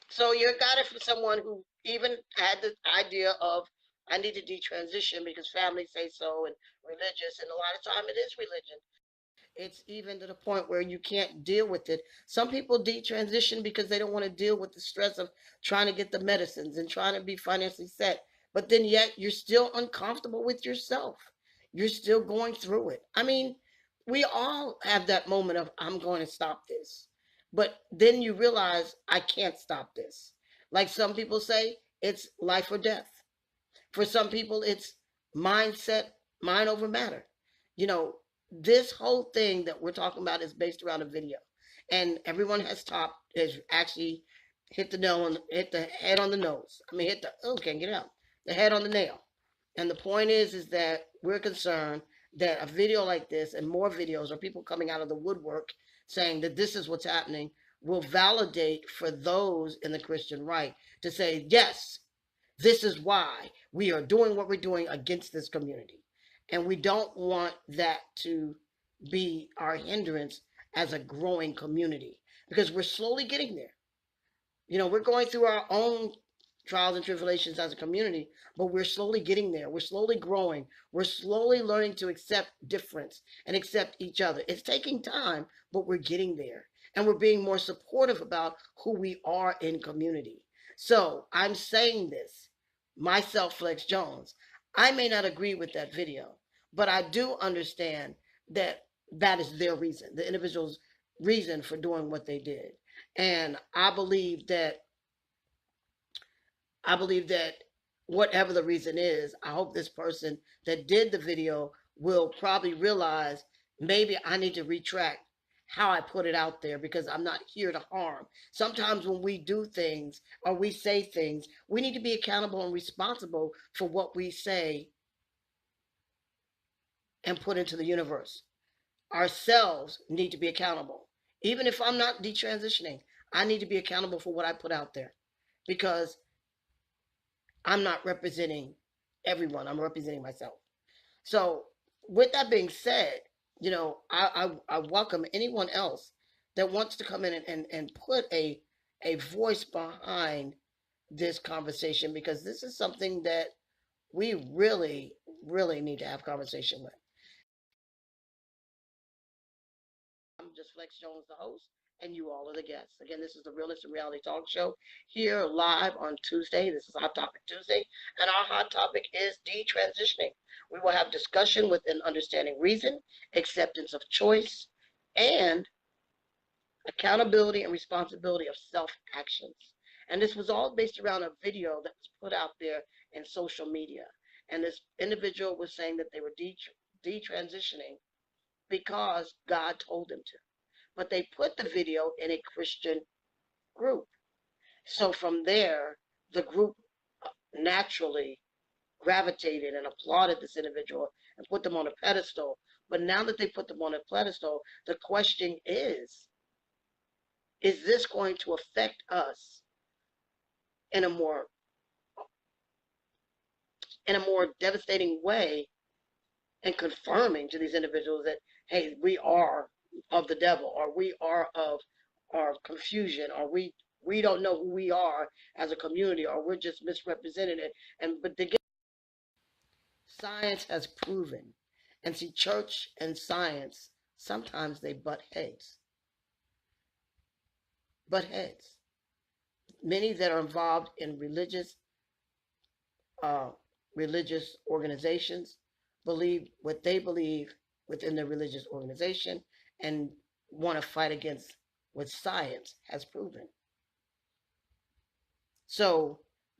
So you got it from someone who even had the idea of, I need to detransition because family say so and religious, and a lot of time it is religion. It's even to the point where you can't deal with it. Some people detransition because they don't want to deal with the stress of trying to get the medicines and trying to be financially set. But then yet you're still uncomfortable with yourself. You're still going through it. I mean, we all have that moment of, I'm going to stop this. But then you realize, I can't stop this. Like some people say, it's life or death. For some people, it's mindset, mind over matter. You know, this whole thing that we're talking about is based around a video, and everyone has actually hit the head on the nose. I mean, hit the can't get out the head on the nail. And the point is that we're concerned that a video like this and more videos or people coming out of the woodwork saying that this is what's happening will validate for those in the Christian right to say, yes, this is why we are doing what we're doing against this community. And we don't want that to be our hindrance as a growing community, because we're slowly getting there. We're going through our own trials and tribulations as a community, but we're slowly getting there. We're slowly growing. We're slowly learning to accept difference and accept each other. It's taking time, but we're getting there. And we're being more supportive about who we are in community. So I'm saying this, myself, Flex Jones. I may not agree with that video, but I do understand that that is their reason, the individual's reason for doing what they did. And I believe that whatever the reason is, I hope this person that did the video will probably realize, maybe I need to retract how I put it out there, because I'm not here to harm. Sometimes when we do things or we say things, we need to be accountable and responsible for what we say and put into the universe. Ourselves need to be accountable. Even if I'm not detransitioning, I need to be accountable for what I put out there, because I'm not representing everyone. I'm representing myself. So, with that being said, I welcome anyone else that wants to come in and put a voice behind this conversation, because this is something that we really, really need to have conversation with. I'm just Flex Jones, the host, and you all are the guests. Again, this is the Realness and Reality Talk Show here live on Tuesday. This is Hot Topic Tuesday, and our hot topic is detransitioning. We will have discussion with an understanding reason, acceptance of choice, and accountability and responsibility of self-actions. And this was all based around a video that was put out there in social media. And this individual was saying that they were detransitioning because God told them to. But they put the video in a Christian group. So from there, the group naturally gravitated and applauded this individual and put them on a pedestal. But now that they put them on a pedestal, the question is this going to affect us in a more devastating way, and confirming to these individuals that, hey, we are of the devil, or we are of our confusion, or we don't know who we are as a community, or we're just misrepresented it. But science has proven, and see, church and science, sometimes they butt heads. Many that are involved in religious organizations believe what they believe within the religious organization, and want to fight against what science has proven. So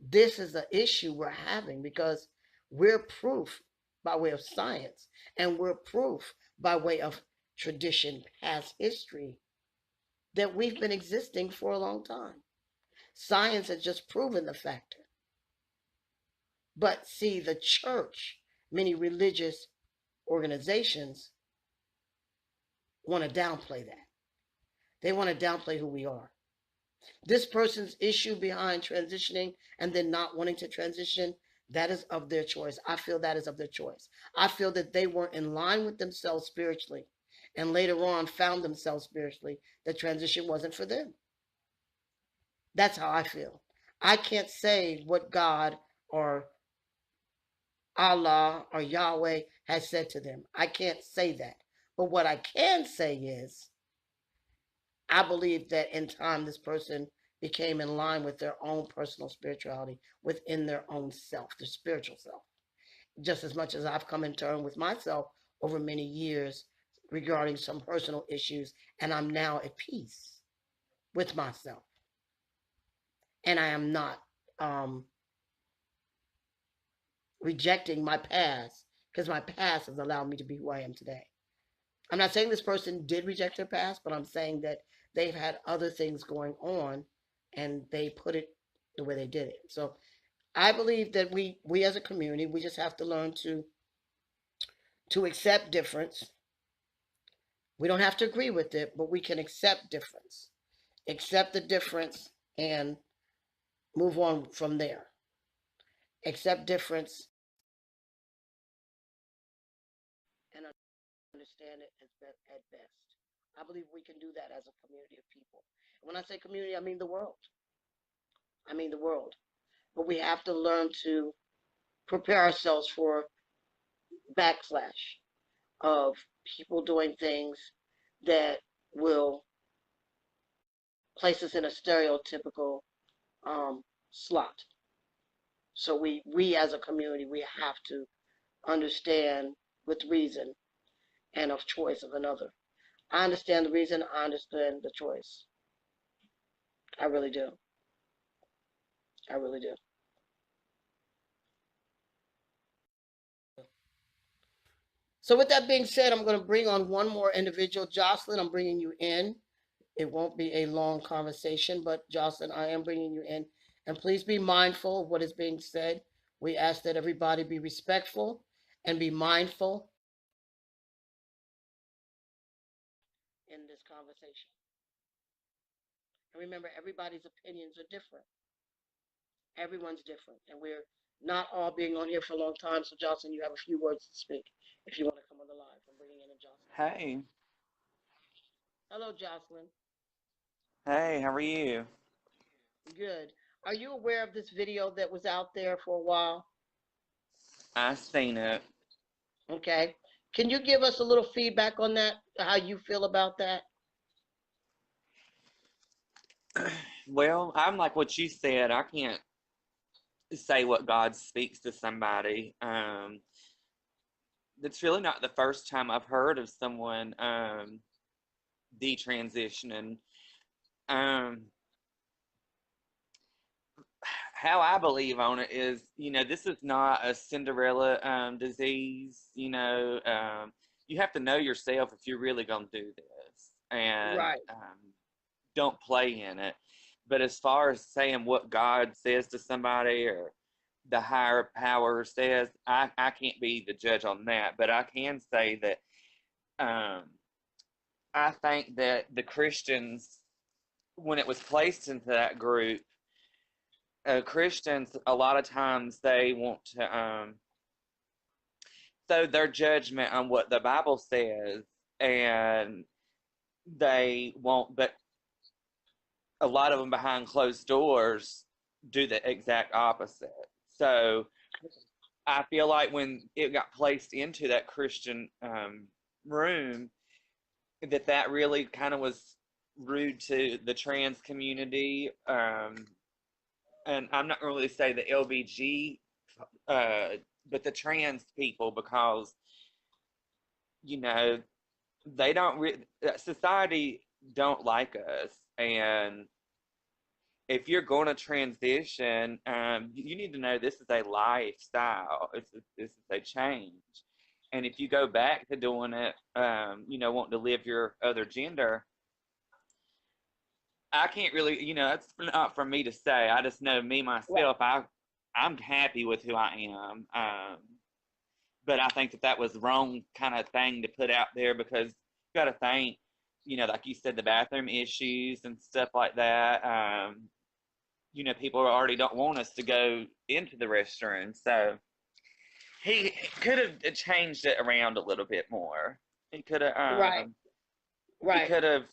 this is the issue we're having, because we're proof by way of science, and we're proof by way of tradition, past history, that we've been existing for a long time. Science has just proven the factor. But see, the church, many religious organizations want to downplay that. They want to downplay who we are. This person's issue behind transitioning and then not wanting to transition, that is of their choice. I feel that is of their choice. I feel that they weren't in line with themselves spiritually, and later on found themselves spiritually, that transition wasn't for them. That's how I feel. I can't say what God or Allah or Yahweh has said to them. I can't say that. But what I can say is, I believe that in time this person became in line with their own personal spirituality within their own self, their spiritual self. Just as much as I've come in turn with myself over many years regarding some personal issues, and I'm now at peace with myself. And I am not rejecting my past, because my past has allowed me to be who I am today. I'm not saying this person did reject their past, but I'm saying that they've had other things going on and they put it the way they did it. So I believe that we as a community, we just have to learn to accept difference. We don't have to agree with it, but we can accept difference. Accept the difference and move on from there. Accept difference and understand it at best. I believe we can do that as a community of people. And when I say community, I mean the world. I mean the world. But we have to learn to prepare ourselves for backslash of people doing things that will place us in a stereotypical slot. So we as a community, we have to understand with reason and of choice of another. I understand the reason, I understand the choice. I really do. I really do. So with that being said, I'm going to bring on one more individual. Jocelyn, I'm bringing you in. It won't be a long conversation, but Jocelyn, I am bringing you in. And please be mindful of what is being said. We ask that everybody be respectful and be mindful in this conversation. And remember, everybody's opinions are different. Everyone's different. And we're not all being on here for a long time. So, Jocelyn, you have a few words to speak if you want to come on the live. I'm bringing in a Jocelyn. Hey, Hello, Jocelyn. Hey, how are you? Good. Are you aware of this video that was out there for a while? I seen it. Okay. Can you give us a little feedback on that? How you feel about that? Well, I'm like what you said. I can't say what God speaks to somebody. It's really not the first time I've heard of someone detransitioning. Um, how I believe on it is, this is not a Cinderella disease. You have to know yourself if you're really going to do this, and Right. don't play in it. But as far as saying what God says to somebody or the higher power says, I can't be the judge on that. But I can say that um, I think that the Christians, when it was placed into that group, Christians, a lot of times they want to throw their judgment on what the Bible says, and they won't, but a lot of them behind closed doors do the exact opposite. So I feel like when it got placed into that Christian room, that really kind of was rude to the trans community. And I'm not going to really say the LBG, but the trans people, because, you know, they don't, society don't like us. And if you're going to transition, you need to know this is a lifestyle. This is a change. And if you go back to doing it, wanting to live your other gender, I can't really, it's not for me to say. I just know me Right. myself. I'm happy with who I am. But I think that was the wrong kind of thing to put out there, because you got to think, like you said, the bathroom issues and stuff like that. People already don't want us to go into the restroom. So he could have changed it around a little bit more. He could have, Right. he Right. could have,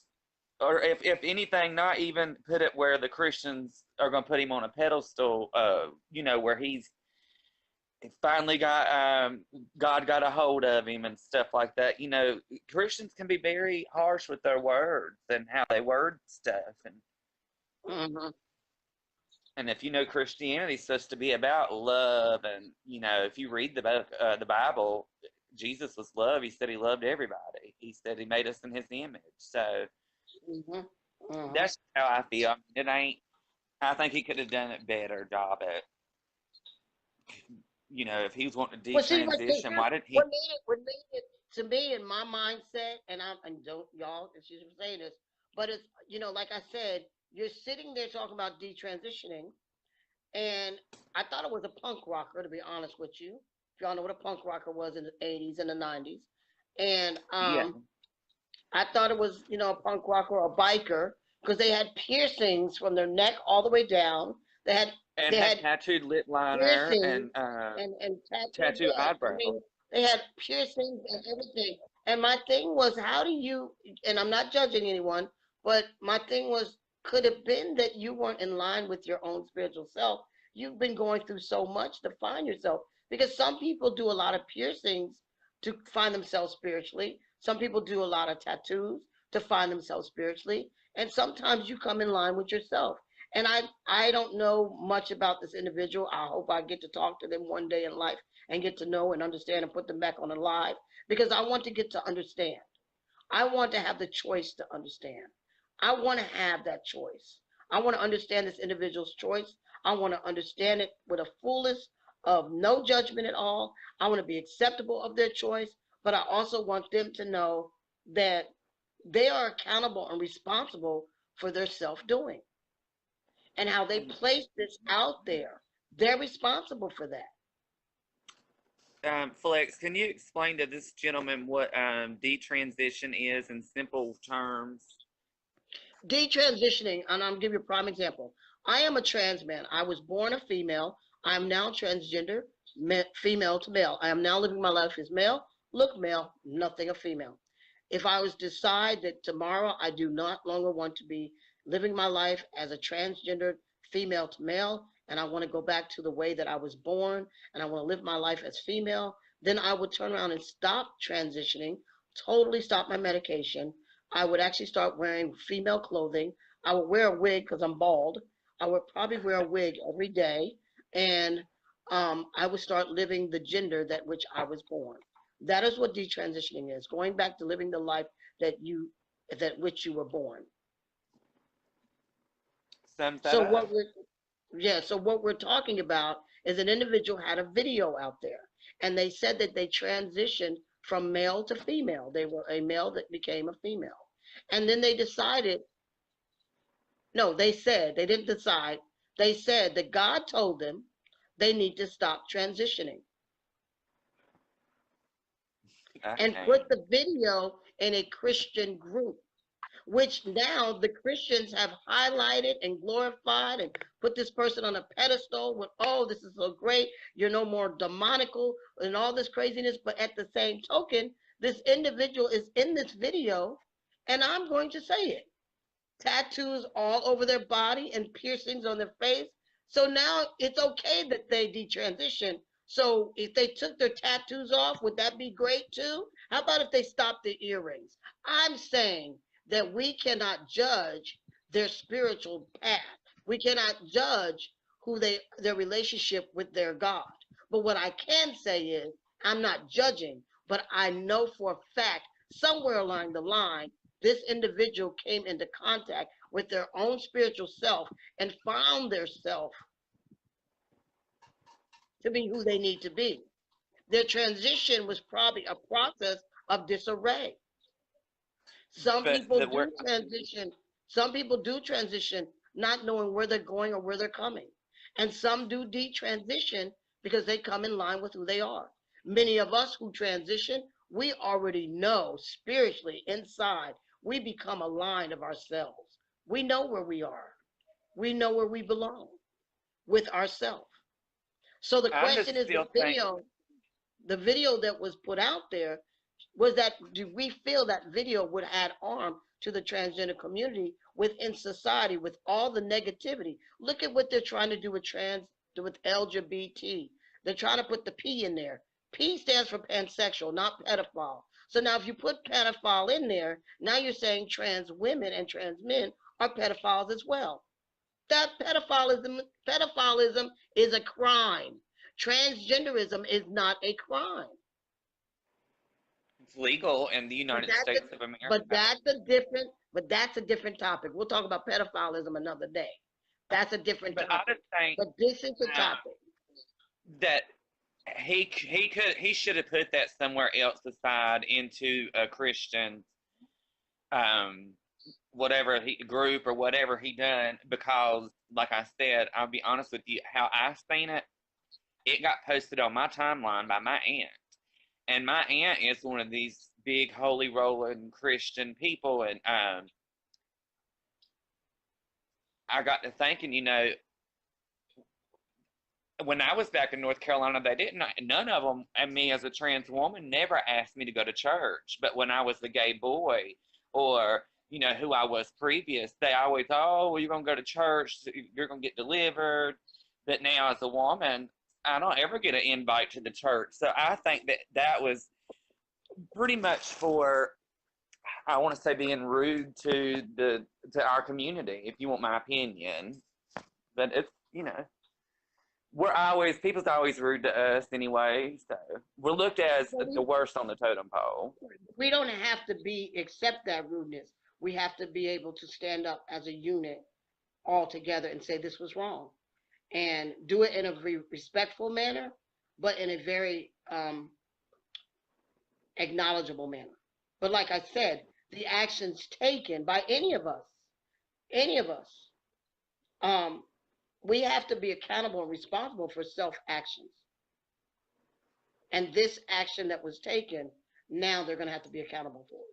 or if anything, not even put it where the Christians are going to put him on a pedestal, where he's finally got, God got a hold of him and stuff like that. Christians can be very harsh with their words and how they word stuff. Hmm. And if Christianity is supposed to be about love, and if you read the book, the Bible, Jesus was love. He said he loved everybody. He said he made us in his image. So Hmm. Hmm. that's how I feel. It ain't. I think he could have done a better job at. If he was wanting to Well, see, detransition, why didn't he? what made it to me in my mindset, and don't y'all, excuse me for saying this, but it's like I said, you're sitting there talking about detransitioning, and I thought it was a punk rocker, to be honest with you. If y'all know what a punk rocker was in the '80s and the '90s, and Yeah, I thought it was a punk rocker or a biker because they had piercings from their neck all the way down. They had and they had had tattooed lip liner piercings and and tattooed. tattoo Yes, I eyebrows. mean they had piercings and everything. And my thing was, how do you? And I'm not judging anyone, but my thing was, could it have been that you weren't in line with your own spiritual self? You've been going through so much to find yourself, because some people do a lot of piercings to find themselves spiritually. Some people do a lot of tattoos to find themselves spiritually, and sometimes you come in line with yourself. And I don't know much about this individual. I hope I get to talk to them one day in life and get to know and understand and put them back on the live, because I want to get to understand. I want to have the choice to understand. I want to have that choice. I want to understand this individual's choice. I want to understand it with a fullest of no judgment at all. I want to be acceptable of their choice, but I also want them to know that they are accountable and responsible for their self doing and how they place this out there. They're responsible for that. Flex, can you explain to this gentleman what detransition is in simple terms? Detransitioning, and I'll give you a prime example. I am a trans man. I was born a female. I'm now transgender, female to male. I am now living my life as male, look male, nothing a female. If I was to decide that tomorrow I do not longer want to be living my life as a transgendered female to male, and I want to go back to the way that I was born, and I want to live my life as female, then I would turn around and stop transitioning, totally stop my medication. I would actually start wearing female clothing. I would wear a wig because I'm bald. I would probably wear a wig every day, and I would start living the gender that which I was born. That is what detransitioning is, going back to living the life that which you were born. Sums that So up. what we're talking about is an individual had a video out there, and they said that they transitioned from male to female. They were a male that became a female, and then they decided. No, they said they didn't decide. They said that God told them they need to stop transitioning and Okay. put the video in a Christian group, which now the Christians have highlighted and glorified and put this person on a pedestal with, oh, this is so great. You're no more demonical and all this craziness. But at the same token, this individual is in this video, and I'm going to say it, tattoos all over their body and piercings on their face. So now it's okay that they detransition. So if they took their tattoos off, would that be great too? How about if they stopped the earrings? I'm saying that we cannot judge their spiritual path. We cannot judge their relationship with their God. But what I can say is I'm not judging, but I know for a fact somewhere along the line this individual came into contact with their own spiritual self and found their self to be who they need to be. Their transition was probably a process of disarray. Some But people the do word transition. Some people do transition not knowing where they're going or where they're coming. And some do detransition because they come in line with who they are. Many of us who transition, we already know spiritually inside, we become a line of ourselves. We know where we are. We know where we belong with ourselves. So the I question just is still think the video that was put out there, was that, do we feel that video would add harm to the transgender community within society with all the negativity? Look at what they're trying to do with LGBT. They're trying to put the P in there. P stands for pansexual, not pedophile. So now if you put pedophile in there, now you're saying trans women and trans men are pedophiles as well. That pedophilism is a crime. Transgenderism is not a crime. it's legal in the But United that's a, States of America. that's a different topic. We'll talk about pedophilism another day. That's a different But I topic. just think But this is the topic. that he should have put that somewhere else aside into a Christian um whatever he group or whatever he done, because like I said, I'll be honest with you, how I seen it, it got posted on my timeline by my aunt. And my aunt is one of these big holy rolling Christian people, and I got to thinking, when I was back in North Carolina, they didn't. None of them, and me as a trans woman, never asked me to go to church. But when I was the gay boy, or who I was previous, they always, oh, well, you're gonna go to church, you're gonna get delivered. But now, as a woman, I don't ever get an invite to the church. So I think that was pretty much for, I want to say, being rude to our community, if you want my opinion. But it's people's always rude to us anyway, so we're looked as the worst on the totem pole. We don't have to accept that rudeness. We have to be able to stand up as a unit all together and say this was wrong, and do it in a very respectful manner, but in a very acknowledgeable manner. But like I said, the actions taken by any of us, um, we have to be accountable and responsible for self actions. And this action that was taken, now they're going to have to be accountable for it.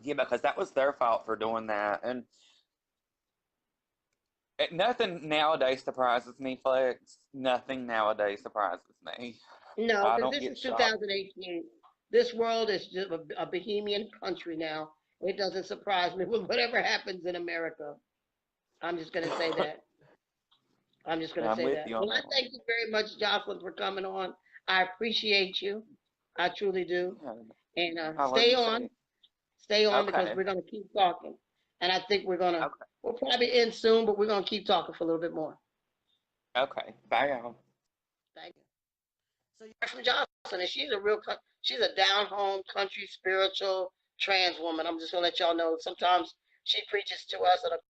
Yeah, because that was their fault for doing that. And nothing nowadays surprises me, Flex. Nothing nowadays surprises me. No, I because don't this get is shocked. 2018. This world is just a bohemian country now, It doesn't surprise me with whatever happens in America. I'm just going to say that. I'm just going to I'm say with that. you on Well, I that one. thank you very much, Jocelyn, for coming on. I appreciate you. I truly do. Yeah, And I love you too. stay on because Okay. we're going to keep talking. And I think Okay. we'll probably end soon, but we're going to keep talking for a little bit more. Okay. Bye, y'all. Thank you. So you heard from Jocelyn, and she's a down home country spiritual trans woman. I'm just gonna let y'all know. Sometimes she preaches to us, and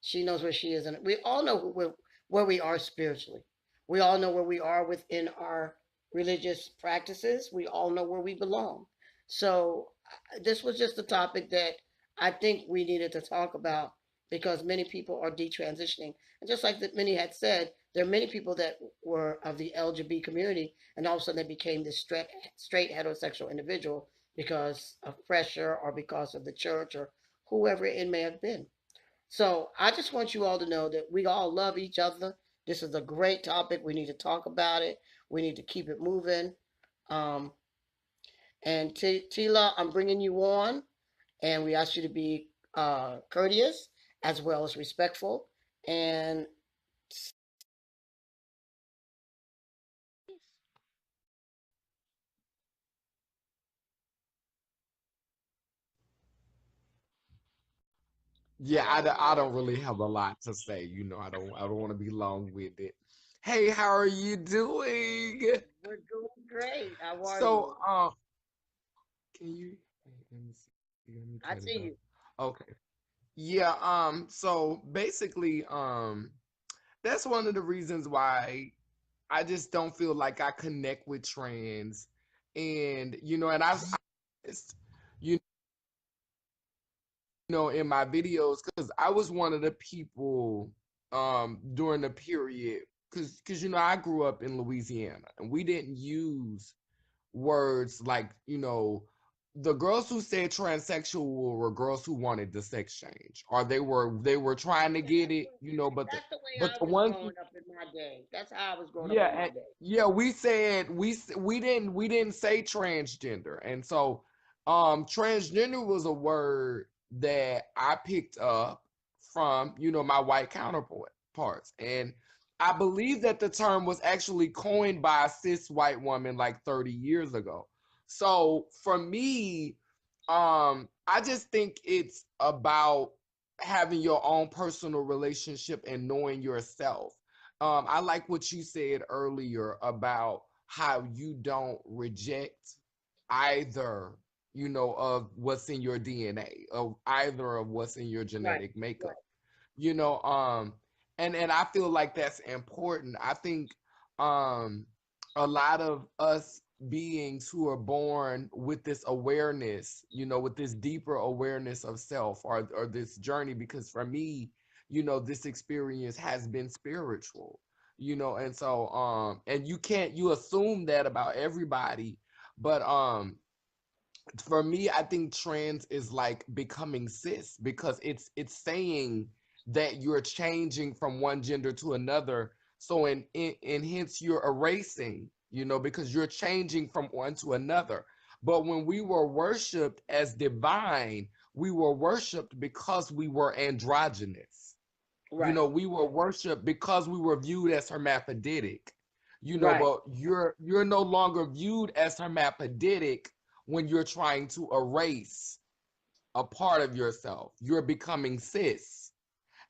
she knows where she is, and we all know where we are spiritually. We all know where we are within our religious practices. We all know where we belong. So this was just a topic that I think we needed to talk about because many people are detransitioning, and just like that many had said, there are many people that were of the LGBT community, and all of a sudden they became this straight heterosexual individual because of pressure or because of the church or whoever it may have been. So I just want you all to know that we all love each other. This is a great topic. We need to talk about it. We need to keep it moving. Um, and Tila, I'm bringing you on, and we ask you to be courteous as well as respectful. And Yeah, hello, I hello. don't really have a lot to say. I don't want to be long-winded. Hey, how are you doing? We're doing great. How are So, you? can you wait, let me see. Let me I cut it see off. you. Okay. Yeah, so basically, that's one of the reasons why I just don't feel like I connect with trans. And you in my videos, because I was one of the people during the period, because I grew up in Louisiana and we didn't use words like, the girls who said transsexual were girls who wanted the sex change, or they were trying to Yeah, get it, that's the way but I the was ones growing up in my day. That's how I was growing up yeah, in my day. yeah, we said we didn't say transgender, and so transgender was a word that I picked up from my white counterparts, and I believe that the term was actually coined by a cis white woman like 30 years ago. So for me, I just think it's about having your own personal relationship and knowing yourself. I like what you said earlier about how you don't reject either, of what's in your DNA, of either of what's in your Right. genetic makeup. You know, and I feel like that's important. I think um a lot of us beings who are born with this awareness, with this deeper awareness of self, or this journey, because for me, this experience has been spiritual, and so and you assume that about everybody, but for me, I think trans is like becoming cis, because it's saying that you're changing from one gender to another. So and hence you're erasing, because you're changing from one to another. But when we were worshipped as divine, we were worshipped because we were androgynous. Right. We were worshipped because we were viewed as hermaphroditic. Right. But you're no longer viewed as hermaphroditic when you're trying to erase a part of yourself. You're becoming cis.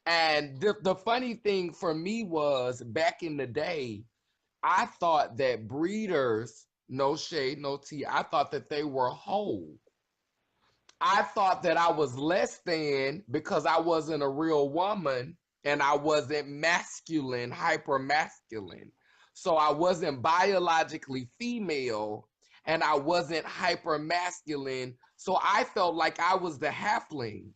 And the funny thing for me was, back in the day, I thought that breeders, no shade, no tea, I thought that they were whole. I thought that I was less than because I wasn't a real woman and I wasn't masculine, hyper masculine. So I wasn't biologically female and I wasn't hyper masculine. So I felt like I was the halfling,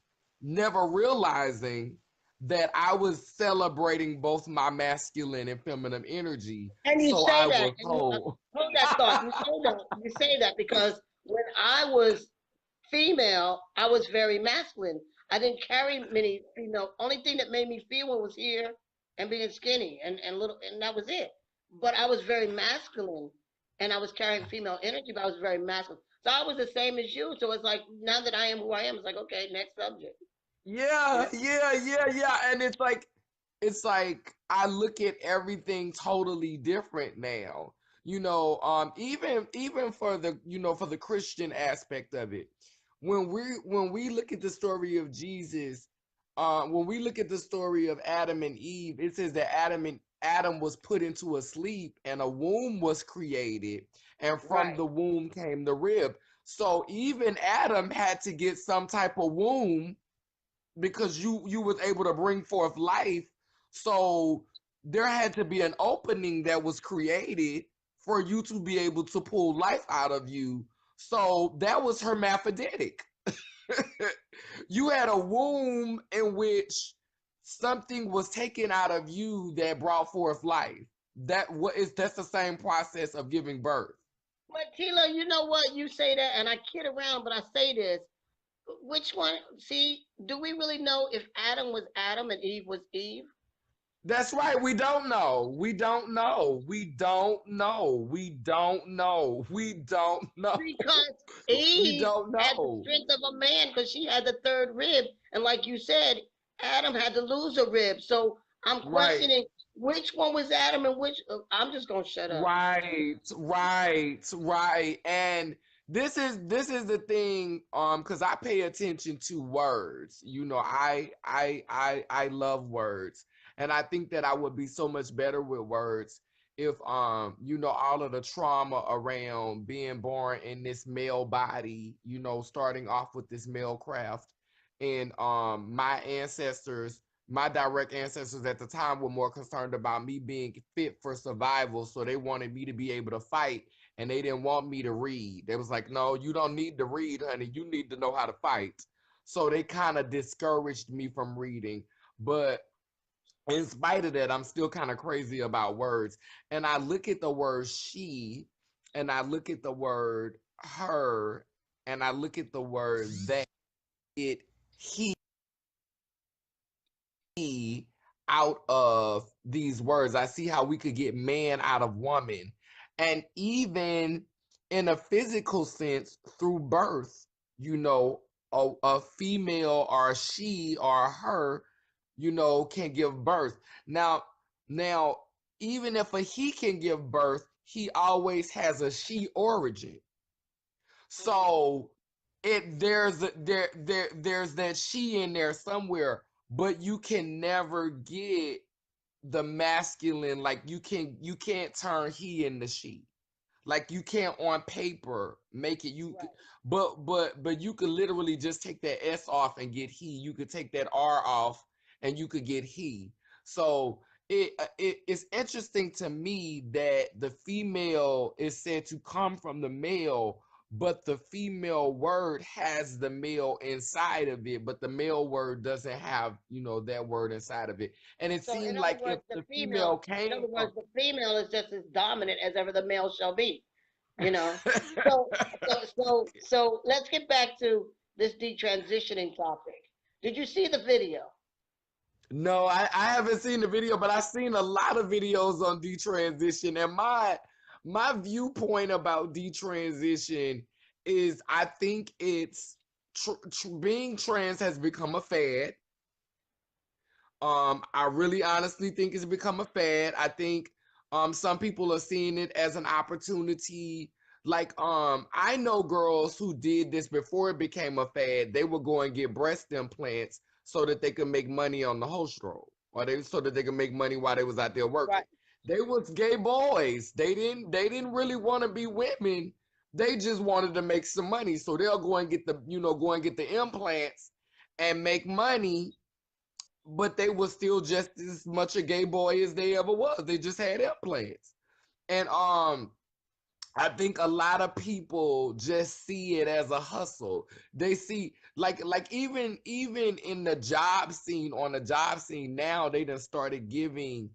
never realizing that I was celebrating both my masculine and feminine energy. And you So say I that, was and you whole. hold that thought. You say that because when I was female, I was very masculine. I didn't carry many female. Only thing that made me feel was here and being skinny and little, and that was it. But I was very masculine, and I was carrying female energy, but I was very masculine. So I was the same as you. So it's like now that I am who I am, it's like okay, next subject. Yeah, yeah. And it's like I look at everything totally different now. Even for the for the Christian aspect of it. When we look at the story of Jesus, when we look at the story of Adam and Eve, it says that Adam was put into a sleep and a womb was created, and from Right. the womb came the rib. So even Adam had to get some type of womb because you was able to bring forth life. So there had to be an opening that was created for you to be able to pull life out of you. So that was hermaphroditic. You had a womb in which something was taken out of you that brought forth life. That's the same process of giving birth. But Tila, you know what? You say that, and I kid around, but I say this. Which one? See, do we really know if Adam was Adam and Eve was Eve? That's right. We don't know. We don't know. We don't know. We don't know. We don't know. Because We Eve don't had the know. strength of a man because she had the third rib. And like you said, Adam had to lose a rib. So I'm Right. questioning which one was Adam and which. I'm just going to shut up. Right. And this is the thing, because I pay attention to words. I love words. And I think that I would be so much better with words if all of the trauma around being born in this male body, starting off with this male craft. And my direct ancestors at the time were more concerned about me being fit for survival. So they wanted me to be able to fight, and they didn't want me to read. They was like, no, you don't need to read, honey. You need to know how to fight. So they kind of discouraged me from reading. But in spite of that, I'm still kind of crazy about words. And I look at the word she, and I look at the word her, and I look at the word that, it, he, out of these words. I see how we could get man out of woman. And even in a physical sense, through birth, a female or a she or a her, can give birth. Now, even if a he can give birth, he always has a she origin. So there's that she in there somewhere, but you can never get the masculine. Like you can't turn he into she. Like you can't on paper make it. Right. But you could literally just take that S off and get he. You could take that R off and you could get he. So it's interesting to me that the female is said to come from the male, but the female word has the male inside of it, but the male word doesn't have that word inside of it. And it So in seemed other like if words, the female in came other from words, the female is just as dominant as ever the male shall be. You know. So so let's get back to this detransitioning topic. Did you see the video? No, I haven't seen the video, but I've seen a lot of videos on detransition. And my viewpoint about detransition is I think it's being trans has become a fad. I really honestly think it's become a fad. I think some people are seeing it as an opportunity. Like I know girls who did this before it became a fad. They would go and get breast implants so that they could make money on the host roll, or they so that they could make money while they was out there working. Right. They was gay boys. They didn't really want to be women. They just wanted to make some money. So they'll go and get the implants and make money, but they were still just as much a gay boy as they ever was. They just had implants. And I think a lot of people just see it as a hustle. They see like even in the job scene, on the job scene now, they done started giving,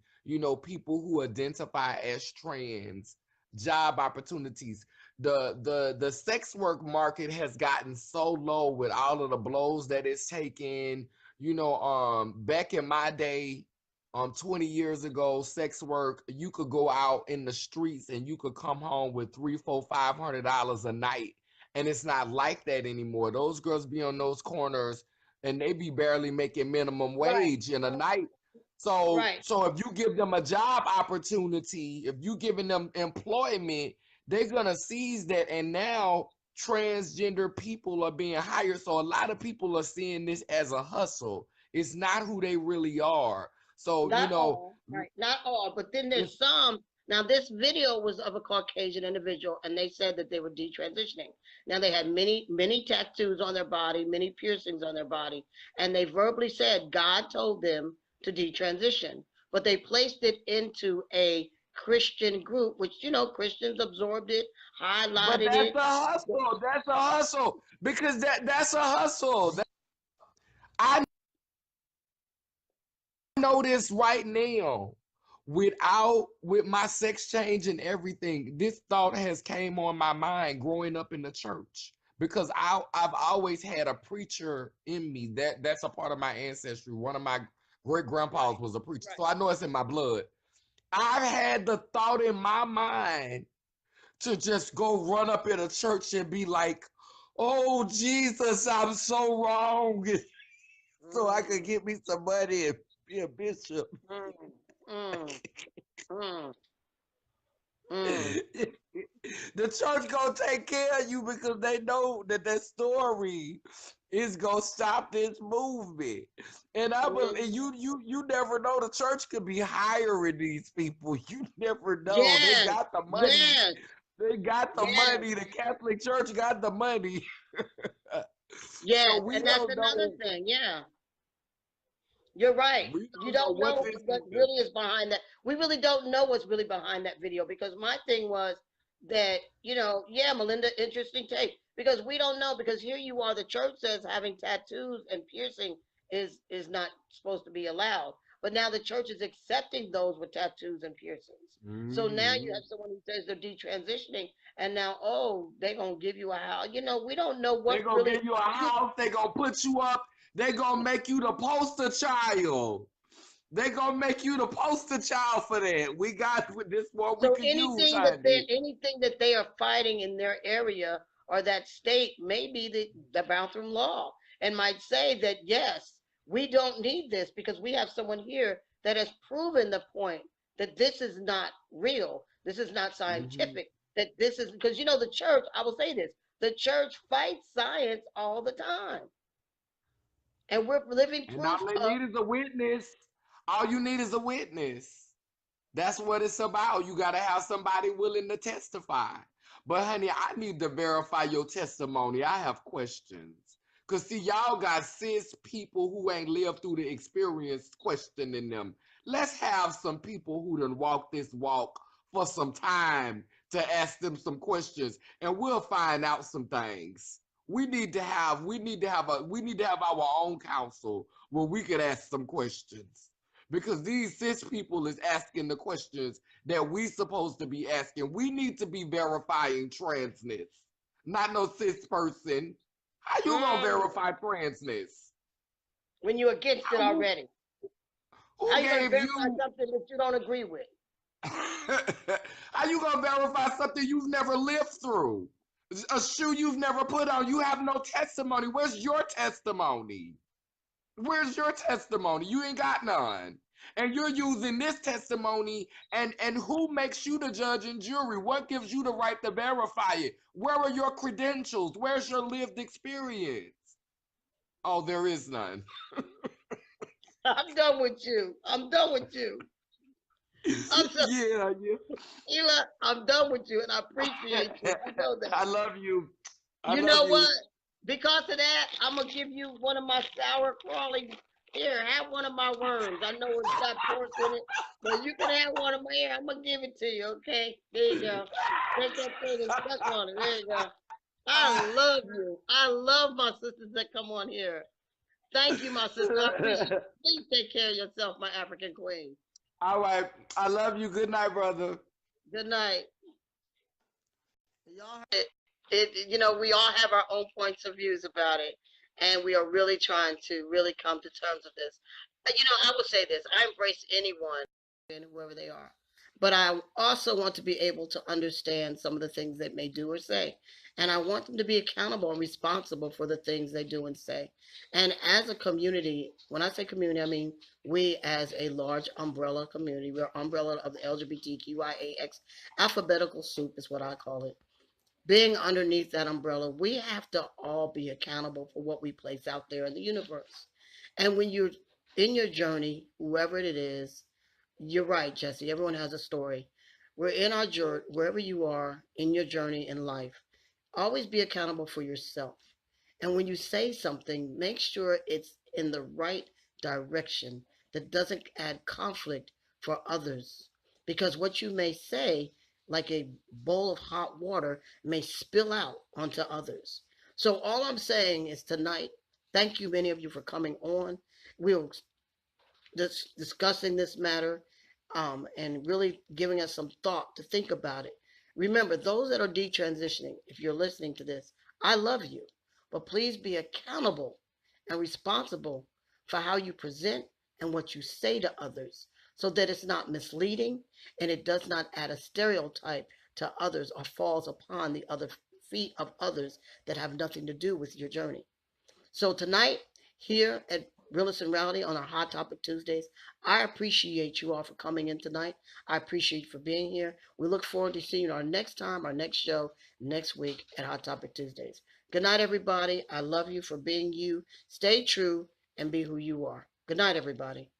people who identify as trans job opportunities. The sex work market has gotten so low with all of the blows that it's taken. Back in my day, 20 years ago, sex work, you could go out in the streets and you could come home with $300, $400, $500 a night, and it's not like that anymore. Those girls be on those corners and they be barely making minimum wage in a night. So Right. so if you give them a job opportunity, if you giving them employment, they're gonna seize that. And now transgender people are being hired. So a lot of people are seeing this as a hustle. It's not who they really are. So, Not all, right? Not all, but then there's it's some. Now, this video was of a Caucasian individual, and they said that they were detransitioning. Now, they had many tattoos on their body, many piercings on their body, and they verbally said God told them to detransition, but they placed it into a Christian group, which, Christians absorbed it, but highlighted that's it. a hustle. That's a hustle. Because that's a hustle. I know this right now. With my sex change and everything, this thought has came on my mind growing up in the church, because I've always had a preacher in me. That's a part of my ancestry. One of my great grandpas was a preacher, Right. so I know it's in my blood. I've had the thought in my mind to just go run up in a church and be like, "Oh Jesus, I'm so wrong," so I could get me some money and be a bishop. Mm, mm, mm, mm. The church gonna take care of you because they know that story is gonna stop this movement. And I believe you never know, the church could be hiring these people. You never know. They Yes, got the money. yes, They got the yes. money. The Catholic Church got the money. So Yes, we and that's don't another know. thing. Yeah, you're right. We You don't know don't what know this what is. really is behind that. We really don't know what's really behind that video, because my thing was that, yeah, Melinda, interesting take, because we don't know, because here you are, the church says having tattoos and piercing is not supposed to be allowed. But now the church is accepting those with tattoos and piercings. So now you Mhm. have someone who says they're detransitioning, and now, oh, they're gonna give you a house. We don't know They what gonna really. give you a house. They gonna put you up. They gonna make you the poster child. They gonna make you the poster child for that. We got this what we So can use, anything honey. that they are fighting in their area or that state may be the bathroom law, and might say that yes, we don't need this because we have someone here that has proven the point that this is not real, this is not Hmm. scientific, that this is because the church. I will say this: the church fights science all the time, and we're living And all proof they of. need is a witness. All you need is a witness. That's what it's about. You got to have somebody willing to testify. But honey, I need to verify your testimony. I have questions. Cause see, y'all got cis people who ain't lived through the experience questioning them. Let's have some people who done walked this walk for some time to ask them some questions, and we'll find out some things. We need to have our own council where we could ask some questions, because these cis people is asking the questions that we supposed to be asking. We need to be verifying transness, not no cis person. How you gonna Mm, verify transness? when you're against it Who, already. How who you going to gave verify you? something that you don't agree with? How you gonna verify something you've never lived through? A shoe you've never put on. You have no testimony. Where's your testimony? Where's your testimony? You ain't got none. And you're using this testimony, and who makes you the judge and jury? What gives you the right to verify it? Where are your credentials? Where's your lived experience? Oh, there is none. I'm done with you. I'm done with you. I'm so, Yeah, Ela, I'm done with you, and I appreciate you. yeah. You know that. I love you. I You love know you. what? Because of that, I'm gonna give you one of my sour crawling. Here, have one of my worms. I know it's got pork in it, but you can have one of my here. I'm gonna give it to you. Okay, there you go. Take that thing and suck on it. There you go. I love you. I love my sisters that come on here. Thank you, my sister. I appreciate you. Please take care of yourself, my African queen. All right. I love you. Good night, brother. Good night. Y'all, we all have our own points of views about it, and we are really trying to really come to terms with this. I would say this: I embrace anyone, and whoever they are, but I also want to be able to understand some of the things they may do or say. And I want them to be accountable and responsible for the things they do and say. And as a community, when I say community, I mean we as a large umbrella community. We're umbrella of the LGBTQIAX alphabetical soup is what I call it. Being underneath that umbrella, we have to all be accountable for what we place out there in the universe. And when you're in your journey, whoever it is, you're right, Jesse. Everyone has a story. We're in our journey, wherever you are in your journey in life. Always be accountable for yourself. And when you say something, make sure it's in the right direction that doesn't add conflict for others. Because what you may say, like a bowl of hot water, may spill out onto others. So all I'm saying is tonight, thank you, many of you, for coming on. We'll discussing this matter and really giving us some thought to think about it. Remember, those that are detransitioning, if you're listening to this, I love you, but please be accountable and responsible for how you present and what you say to others so that it's not misleading and it does not add a stereotype to others or falls upon the other feet of others that have nothing to do with your journey. So tonight, here at Realist and Reality on our Hot Topic Tuesdays, I appreciate you all for coming in tonight. I appreciate you for being here. We look forward to seeing you our next time, our next show, next week at Hot Topic Tuesdays. Good night, everybody. I love you for being you. Stay true and be who you are. Good night, everybody.